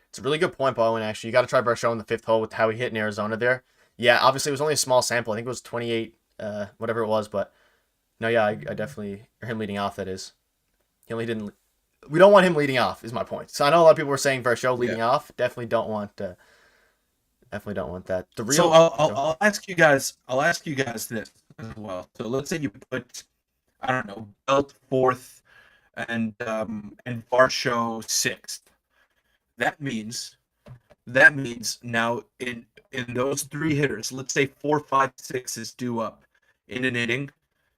It's a really good point, Bowen. Actually, you got to try Varsho in the 5th hole with how he hit in Arizona there. Yeah, obviously it was only a small sample. I think it was 28, whatever it was. But no, yeah, I definitely, or him leading off. That is, he only didn't. We don't want him leading off. Is my point. So I know a lot of people were saying Varsho leading off. Definitely don't want. Definitely don't want that. The real. So I'll ask you guys. I'll ask you guys this as well. So let's say you put, I don't know, Belt fourth, and Varsho sixth. That means now in those 3 hitters, let's say 4, 5, 6 is due up in an inning.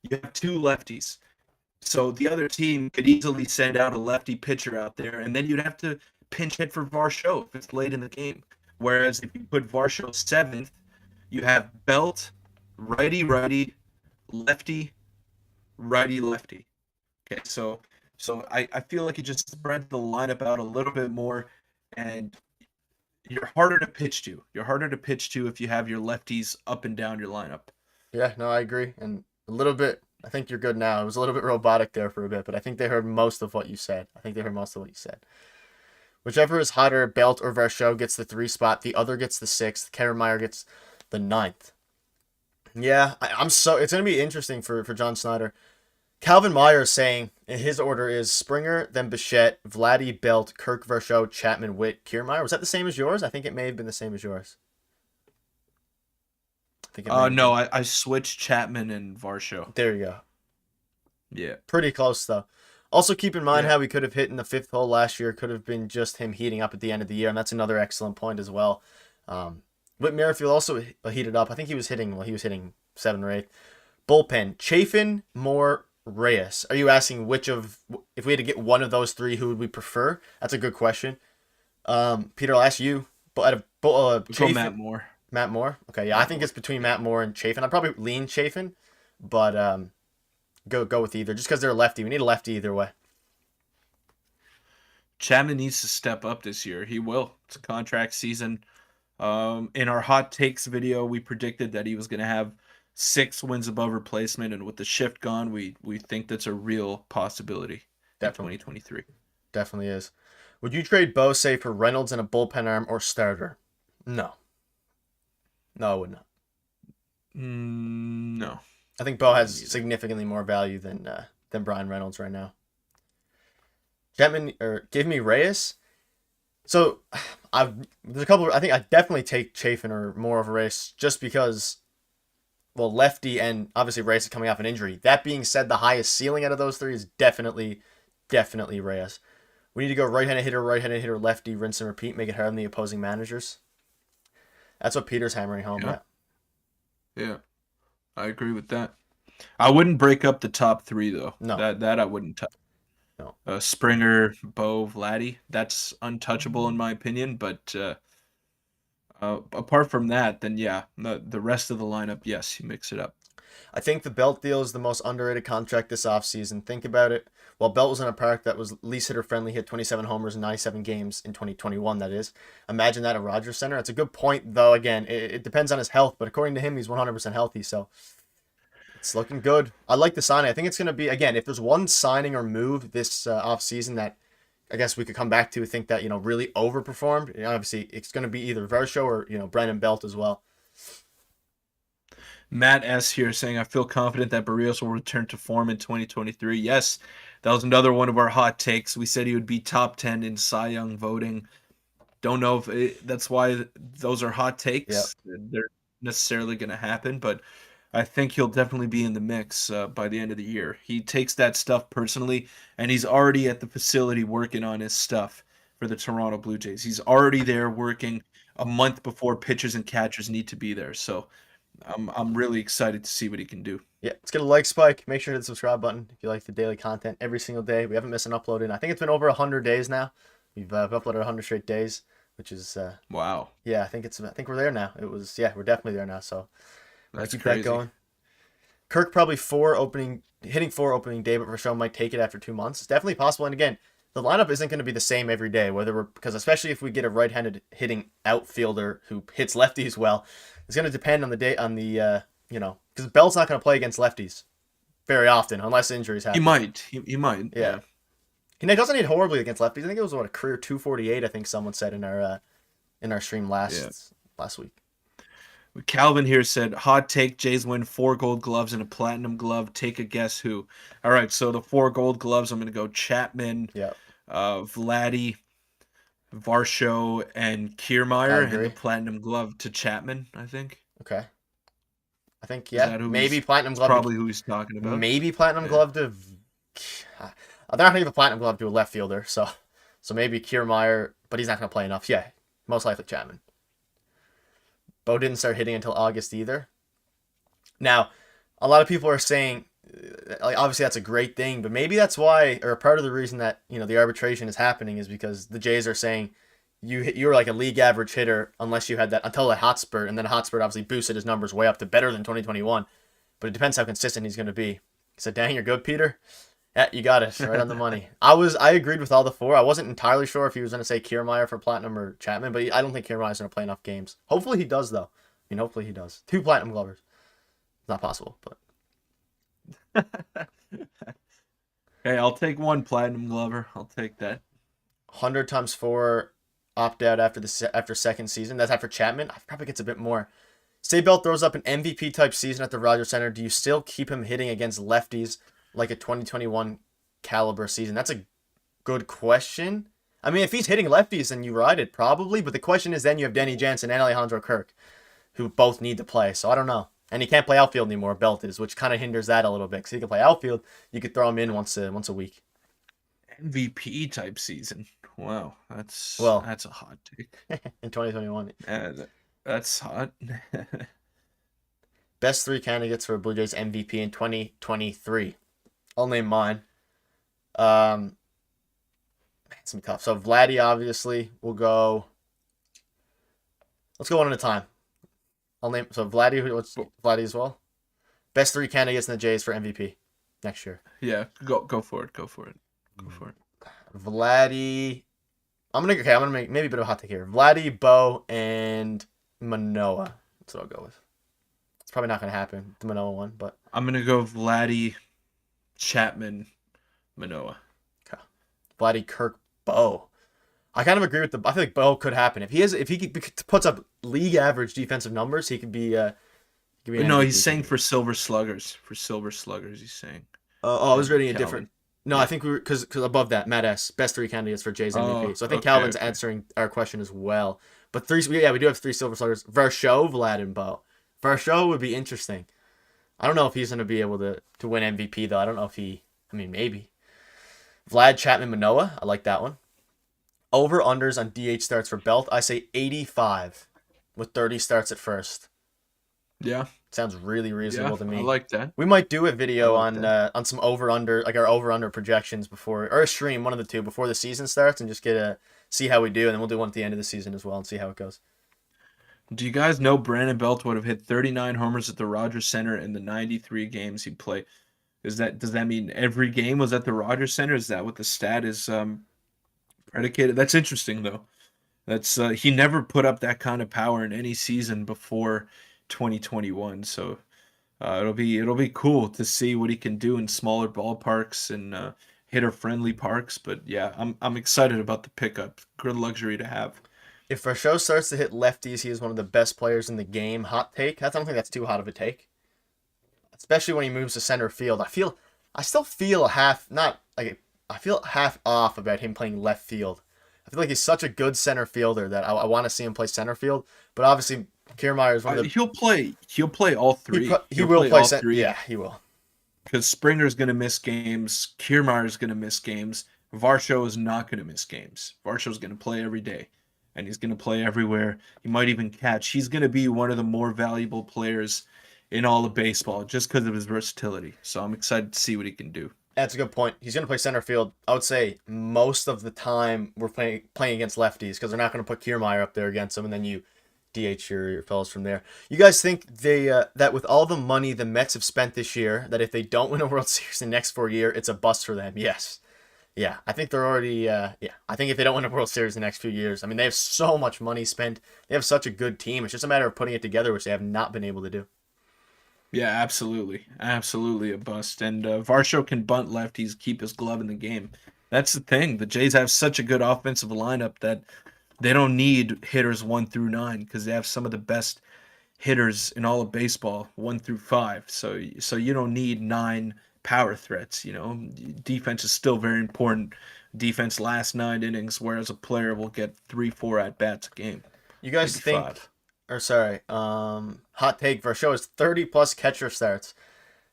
You have 2 lefties. So the other team could easily send out a lefty pitcher out there, and then you'd have to pinch hit for Varsho if it's late in the game. Whereas if you put Varsho 7th, you have Belt, righty, lefty, righty, lefty. Okay, so I feel like it just spreads the lineup out a little bit more, and you're harder to pitch to. You're harder to pitch to if you have your lefties up and down your lineup. Yeah, no, I agree. And a little bit, I think you're good now. It was a little bit robotic there for a bit, but I think they heard most of what you said. Whichever is hotter, Belt or Varsho gets the 3 spot. The other gets the 6th. Kiermaier gets the 9th. Yeah, it's going to be interesting for John Snyder. Calvin Myers saying his order is Springer, then Bichette, Vladdy, Belt, Kirk, Varsho, Chapman, Witt, Kiermaier. Was that the same as yours? I think it may have been the same as yours. No, I switched Chapman and Varsho. There you go. Yeah. Pretty close, though. Also, keep in mind how we could have hit in the 5th hole last year. Could have been just him heating up at the end of the year, and that's another excellent point as well. Whit Merrifield also heated up. I think he was hitting 7 or 8. Bullpen, Chafin, Moore, Reyes. Are you asking if we had to get one of those 3, who would we prefer? That's a good question. Peter, I'll ask you. But Chafin, Matt Moore. Matt Moore? Okay, yeah, I think it's between Matt Moore and Chafin. I'd probably lean Chafin, but go with either. Just because they're lefty. We need a lefty either way. Chapman needs to step up this year. He will. It's a contract season. In our hot takes video, we predicted that he was going to have 6 wins above replacement, and with the shift gone, we think that's a real possibility in 2023. Definitely is. Would you trade Bose for Reynolds and a bullpen arm or starter? No. No, I would not. No, I think I Bo has wouldn't either. significantly more value than Brian Reynolds right now. Chapman or give me Reyes. So there's a couple. I think I definitely take Chafin or more of a Reyes just because well lefty and obviously Reyes is coming off an injury. That being said, the highest ceiling out of those three is definitely Reyes. We need to go right-handed hitter, lefty, rinse and repeat, make it hard on the opposing managers. That's what Peter's hammering home. Yeah, Yeah. yeah, I agree with that. I wouldn't break up the top three though. No. That I wouldn't touch. No. Springer, Bo, Vladdy. That's untouchable in my opinion. But apart from that, then yeah, the rest of the lineup, yes, you mix it up. I think the Belt deal is the most underrated contract this offseason. Think about it. While Belt was in a park that was least hitter friendly, hit 27 homers in 97 games in 2021, that is. Imagine that at Rogers Center. It's a good point, though. Again, it depends on his health, but according to him, he's 100% healthy, so it's looking good. I like the signing. I think it's going to be, again, if there's one signing or move this offseason that I guess we could come back to think that, really overperformed, obviously it's going to be either Versho or, Brandon Belt as well. Matt S here saying, I feel confident that Barrios will return to form in 2023. Yes, that was another one of our hot takes. We said he would be top 10 in Cy Young voting. Don't know if that's why those are hot Yep. takes. They're necessarily going to happen, but I think he'll definitely be in the mix by the end of the year. He takes that stuff personally, and he's already at the facility working on his stuff for the Toronto Blue Jays. He's already there working a month before pitchers and catchers need to be there. So I'm really excited to see what he can do. Yeah, let's get a like spike. Make sure to hit the subscribe button if you like the daily content every single day. We haven't missed an upload in, I think it's been over 100 days now. We've uploaded 100 straight days, which is, Wow, yeah, I think we're there now. Yeah, we're definitely there now. So gotta that's keep that crazy. going. Kirk probably hitting four opening day, but Rochelle might take it after 2 months. It's definitely possible. And again, the lineup isn't going to be the same every day, because especially if we get a right-handed hitting outfielder who hits lefties well, it's going to depend on the day because Bell's not going to play against lefties very often unless injuries He happen. might. He might. Yeah, Yeah. he doesn't hit horribly against lefties. I think it was a career 248. I think someone said in our stream Yeah. last week. Calvin here said, hot take, Jays win 4 gold gloves and a platinum glove. Take a guess who. All right, so the 4 gold gloves, I'm going to go Chapman, Yeah, Vladdy, Varsho, and I Kiermaier, and the agree. platinum glove to Chapman, I think. Okay, I think Is yeah, that who maybe he's platinum it's glove to probably who he's talking about? maybe platinum Yeah. glove to. They're not gonna give a platinum glove to a left fielder, so maybe Kiermaier, but he's not gonna play enough. Yeah, most likely Chapman. Bo didn't start hitting until August either. Now, a lot of people are saying, like, obviously that's a great thing, but maybe that's why, or part of the reason that the arbitration is happening is because the Jays are saying you were like a league average hitter unless you had that until that hot spurt, and then hot spurt obviously boosted his numbers way up to better than 2021. But it depends how consistent he's going to be. He said, "Dang, you're good, Peter." Yeah, you got it right on the money. I agreed with all the four. I wasn't entirely sure if he was going to say Kiermaier for platinum or Chapman, but I don't think Kiermaier's going to play enough games. Hopefully he does though. Hopefully he does. 2 platinum glovers. It's not possible, but Hey, I'll take 1 platinum glover. I'll take that. 100 times 4 opt out after second season. That's after Chapman. I probably gets a bit more. Say Bell throws up an MVP type season at the Rogers Center. Do you still keep him hitting against lefties like a 2021 caliber season? That's a good question. I mean, if he's hitting lefties, then you ride it probably. But the question is, then you have Denny Jansen and Alejandro Kirk, who both need to play. So I don't know. And he can't play outfield anymore. Belt is, which kind of hinders that a little bit. Because he can play outfield, you could throw him in once a week. MVP type season. Wow, Well, that's a hot take. in 2021, That's hot. best 3 candidates for Blue Jays MVP in 2023. I'll name mine. It's gonna be tough. So Vladdy, obviously, will go. Let's go one at a time. I'll name Vladdy. What's Vladdy as well? Best 3 candidates in the Jays for MVP next year. Yeah, go for it. Go for it. Go for it. Vladdy. I'm gonna make maybe a bit of a hot take here. Vladdy, Bo, and Manoah. That's what I'll go with. It's probably not gonna happen, the Manoah one, but I'm gonna go Vladdy, Chapman, Manoah. okay. Vladdy, Kirk, Bo. I kind of agree with I feel like Bo could happen if he puts up league average defensive numbers. He could be Give me an No, he's MVP saying candidate. for Silver Sluggers. For Silver Sluggers, he's saying. Oh, I was reading a different. Calvin. No, I Yeah. think we were because above that, Matt S. Best three candidates for Jay's MVP. Oh, So I think okay, Calvin's okay. answering our question as well. But three, yeah, we do have three Silver Sluggers. Varsho, Vlad, and Bo. Varsho would be interesting. I don't know if he's going to be able to win MVP though. I don't know if he. I mean, maybe. Vlad, Chapman, Manoa. I like that one. Over unders on DH starts for Belt. I say 85 with 30 starts at first. Yeah, Sounds really yeah, reasonable to I me. like that. We might do a I video like that. on some over under like our over under projections before or a stream, one of the two before the season starts and just get a see how we do and then we'll do one at the end of the season as well and see how it goes. Do you guys know Brandon Belt would have hit 39 homers at the Rogers Center in the 93 games he played? Does that mean every game was at the Rogers Center? Is that what the stat is predicated? That's interesting though. That's he never put up that kind of power in any season before 2021. So it'll be cool to see what he can do in smaller ballparks and hitter friendly parks. But yeah, I'm excited about the pickup. Good luxury to have. If Varsho starts to hit lefties, he is one of the best players in the game. Hot take. I don't think that's too hot of a take. Especially when he moves to center field. I still feel half not like I feel half off about him playing left field. I feel like he's such a good center fielder that I want to see him play center field. But obviously, Kiermaier is one of the He'll play. He'll play all three. he He'll will play play all center. three Yeah, he will. because Springer's going to miss games. Kiermaier's going to miss games. Varsho is not going to miss games. Varsho's going to play every day, and he's going to play everywhere. He might even catch. He's going to be one of the more valuable players in all of baseball just because of his versatility. So I'm excited to see what he can do. That's a good point. He's going to play center field. I would say most of the time we're playing against lefties because they're not going to put Kiermaier up there against him, and then you DH your fellows from there. You guys think they that with all the money the Mets have spent this year, that if they don't win a World Series in the next 4 years, it's a bust for them? Yes. Yeah, I think they're already. Yeah, I think if they don't win a World Series in the next few years, I mean they have so much money spent. They have such a good team. It's just a matter of putting it together, which they have not been able to do. Yeah, absolutely. Absolutely a bust. And Varsho can bunt lefties, keep his glove in the game. That's the thing. The Jays have such a good offensive lineup that they don't need hitters 1 through 9 because they have some of the best hitters in all of baseball, 1 through 5. So you don't need 9 power threats. Defense is still very important. Defense last 9 innings, whereas a player will get 3, 4 at bats a game, You guys maybe think, 5. or sorry, hot take for show is 30 plus catcher starts.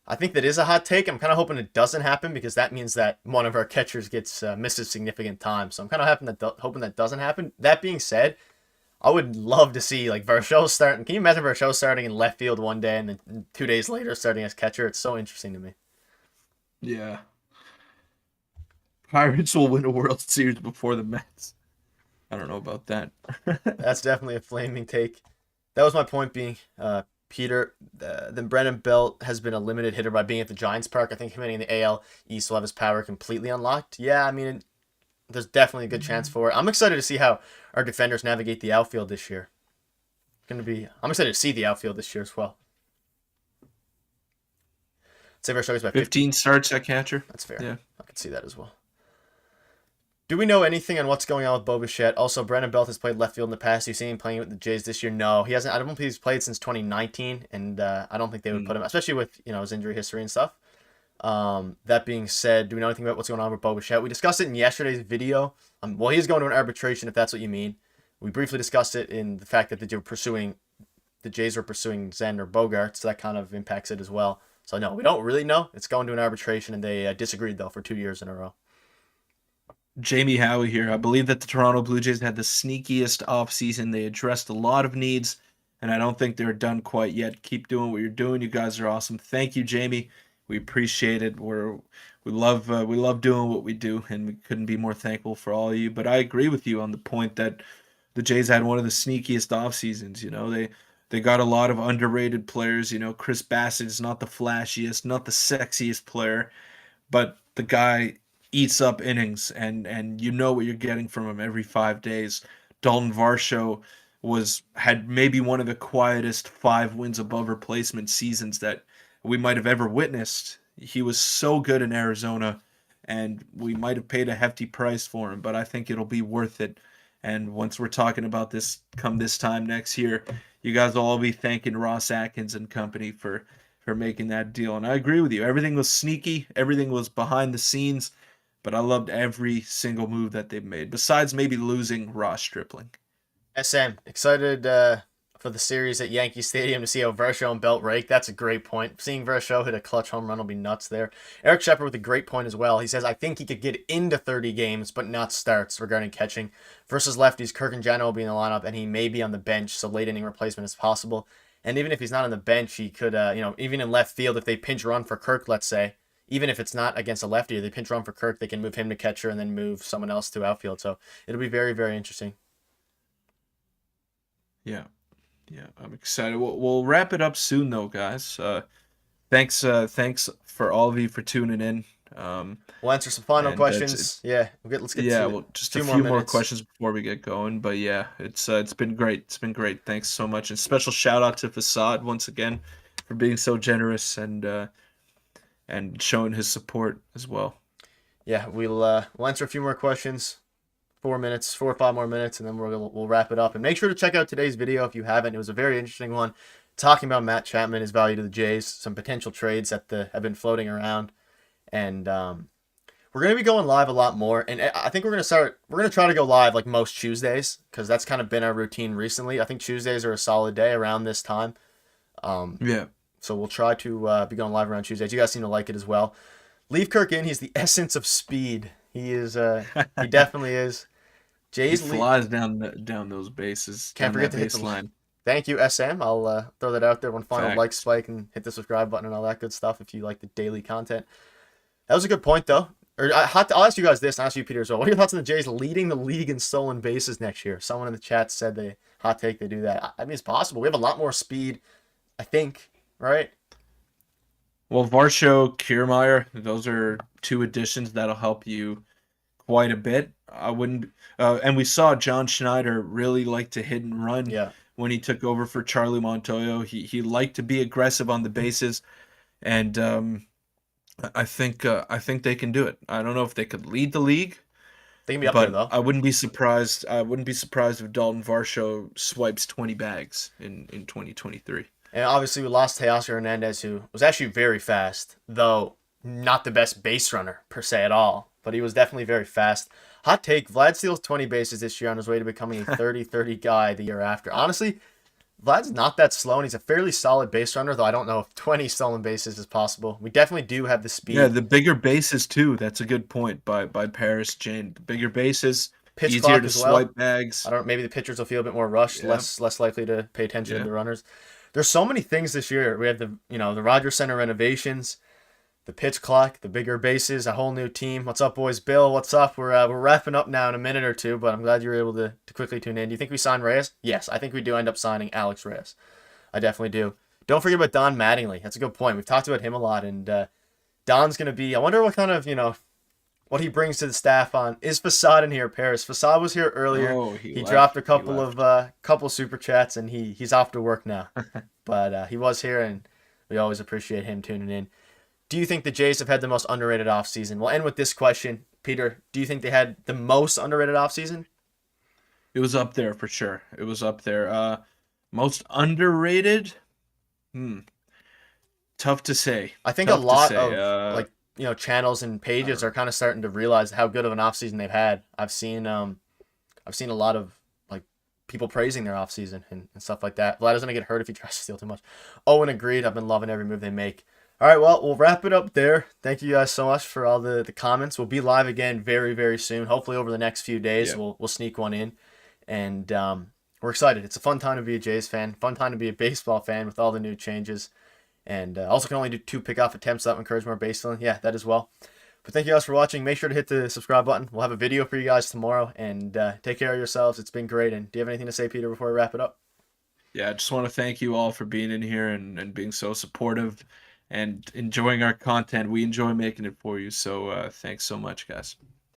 I think that is a hot take. I'm kind of hoping it doesn't happen because that means that one of our catchers gets misses significant time. So I'm kind of hoping that doesn't happen. That being said, I would love to see like Varsho starting. Can you imagine Varsho starting in left field one day and then 2 days later starting as catcher? It's so interesting to me. Yeah. Pirates will win a World Series before the Mets. I don't know about that. That's definitely a flaming take. That was my point being, Peter. Then Brandon Belt has been a limited hitter by being at the Giants Park. I think him hitting the AL East will have his power completely unlocked. Yeah, I mean, there's definitely a good chance for it. I'm excited to see how our defenders navigate the outfield this year. I'm excited to see the outfield this year as well. Save our shows by 50. 15 starts at catcher. That's fair. Yeah. I can see that as well. Do we know anything on what's going on with Bo Bichette? Also, Brandon Belt has played left field in the past. You seen him playing with the Jays this year? No, he hasn't. I don't think he's played since 2019, and I don't think they would put him, especially with his injury history and stuff. That being said, do we know anything about what's going on with Bo Bichette? We discussed it in yesterday's video. Well, he's going to an arbitration if that's what you mean. We briefly discussed it in the fact that the Jays were pursuing Zen or Bogart, so that kind of impacts it as well. So no, we don't really know. It's going to an arbitration, and they disagreed though for 2 years in a row. Jamie Howie here. I believe that the Toronto Blue Jays had the sneakiest offseason. They addressed a lot of needs, and I don't think they're done quite yet. Keep doing what you're doing. You guys are awesome. Thank you, Jamie. We appreciate it. We love doing what we do, and we couldn't be more thankful for all of you. But I agree with you on the point that the Jays had one of the sneakiest off seasons. They got a lot of underrated players. Chris Bassett is not the flashiest, not the sexiest player, but the guy eats up innings, and you know what you're getting from him every 5 days. Dalton Varsho had maybe one of the quietest 5 wins above replacement seasons that we might have ever witnessed. He was so good in Arizona, and we might have paid a hefty price for him, but I think it'll be worth it. And once we're talking about this come this time next year, you guys will all be thanking Ross Atkins and company for making that deal. And I agree with you. Everything was sneaky. Everything was behind the scenes. But I loved every single move that they've made, besides maybe losing Ross Stripling. SM, excited for the series at Yankee Stadium to see how Versho and Belt rake. That's a great point. Seeing Versho hit a clutch home run will be nuts there. Eric Shepard with a great point as well. He says, I think he could get into 30 games, but not starts regarding catching. Versus lefties, Kirk and Jano will be in the lineup, and he may be on the bench, so late inning replacement is possible. And even if he's not on the bench, he could, even in left field, if they pinch run for Kirk, let's say, even if it's not against a lefty, they pinch run for Kirk, they can move him to catcher and then move someone else to outfield. So it'll be very, very interesting. Yeah. Yeah, I'm excited. We'll wrap it up soon, though, guys. Thanks for all of you for tuning in. We'll answer some final And questions. Let's get to well, just two a more few more minutes. questions before we get going. But yeah, it's been great. It's been great. Thanks so much, and special shout out to Facade once again for being so generous and showing his support as well. Yeah, we'll answer a few more questions. 4 or 5 more minutes, and then we'll wrap it up. And make sure to check out today's video if you haven't. It was a very interesting one, talking about Matt Chapman, his value to the Jays, some potential trades that have been floating around, and we're gonna be going live a lot more. And I think we're gonna try to go live like most Tuesdays, because that's kind of been our routine recently. I think Tuesdays are a solid day around this time. Yeah. So we'll try to be going live around Tuesdays. You guys seem to like it as well. Leave Kirk in. He's the essence of speed. He is. He definitely is. He flies down those bases. Can't forget to hit the line. Thank you, SM. I'll throw that out there. One final like spike and hit the subscribe button and all that good stuff if you like the daily content. That was a good point, though. I'll ask you guys this, and I'll ask you, Peter, as well. What are your thoughts on the Jays leading the league in stolen bases next year? Someone in the chat said hot take they do that. I mean, it's possible. We have a lot more speed, I think, right? Well, Varsho, Kiermaier, those are two additions that'll help you quite a bit. I wouldn't, and we saw John Schneider really like to hit and run when he took over for Charlie Montoyo. He liked to be aggressive on the bases, and I think they can do it. I don't know if they could lead the league. They can be up there though. I wouldn't be surprised. I wouldn't be surprised if Dalton Varsho swipes 20 bags in 2023. And obviously we lost Teoscar Hernandez, who was actually very fast, though not the best base runner per se at all. But he was definitely very fast. Hot take, Vlad steals 20 bases this year on his way to becoming a 30-30 guy the year after. Honestly, Vlad's not that slow, and he's a fairly solid base runner, though I don't know if 20 stolen bases is possible. We definitely do have the speed. Yeah, the bigger bases, too. That's a good point by Paris Jane. The bigger bases, pitch easier to swipe bags. I don't. Maybe the pitchers will feel a bit more rushed, less likely to pay attention to the runners. There's so many things this year. We have the Rogers Center renovations, the pitch clock, the bigger bases, a whole new team. What's up, boys? Bill, what's up? We're wrapping up now in a minute or two, but I'm glad you were able to quickly tune in. Do you think we sign Reyes? Yes, I think we do end up signing Alex Reyes. I definitely do. Don't forget about Don Mattingly. That's a good point. We've talked about him a lot, and Don's going to be, I wonder what kind of, what he brings to the staff on. Is Facade in here, Paris? Facade was here earlier. Oh, he dropped a couple super chats, and he's off to work now. But he was here, and we always appreciate him tuning in. Do you think the Jays have had the most underrated offseason? We'll end with this question. Peter, do you think they had the most underrated offseason? It was up there for sure. It was up there. Most underrated? Tough to say. I think a lot of channels and pages are kind of starting to realize how good of an offseason they've had. I've seen a lot of people praising their offseason and stuff like that. Vlad doesn't get hurt if he tries to steal too much. Owen agreed. I've been loving every move they make. All right, well, we'll wrap it up there. Thank you guys so much for all the comments. We'll be live again very, very soon. Hopefully over the next few days, we'll sneak one in. And we're excited. It's a fun time to be a Jays fan, fun time to be a baseball fan with all the new changes. And also can only do 2 pickoff attempts, so that will encourage more base stealing. Yeah, that as well. But thank you guys for watching. Make sure to hit the subscribe button. We'll have a video for you guys tomorrow. And take care of yourselves. It's been great. And do you have anything to say, Peter, before we wrap it up? Yeah, I just want to thank you all for being in here and being so supportive and enjoying our content. We enjoy making it for you. So thanks so much, guys.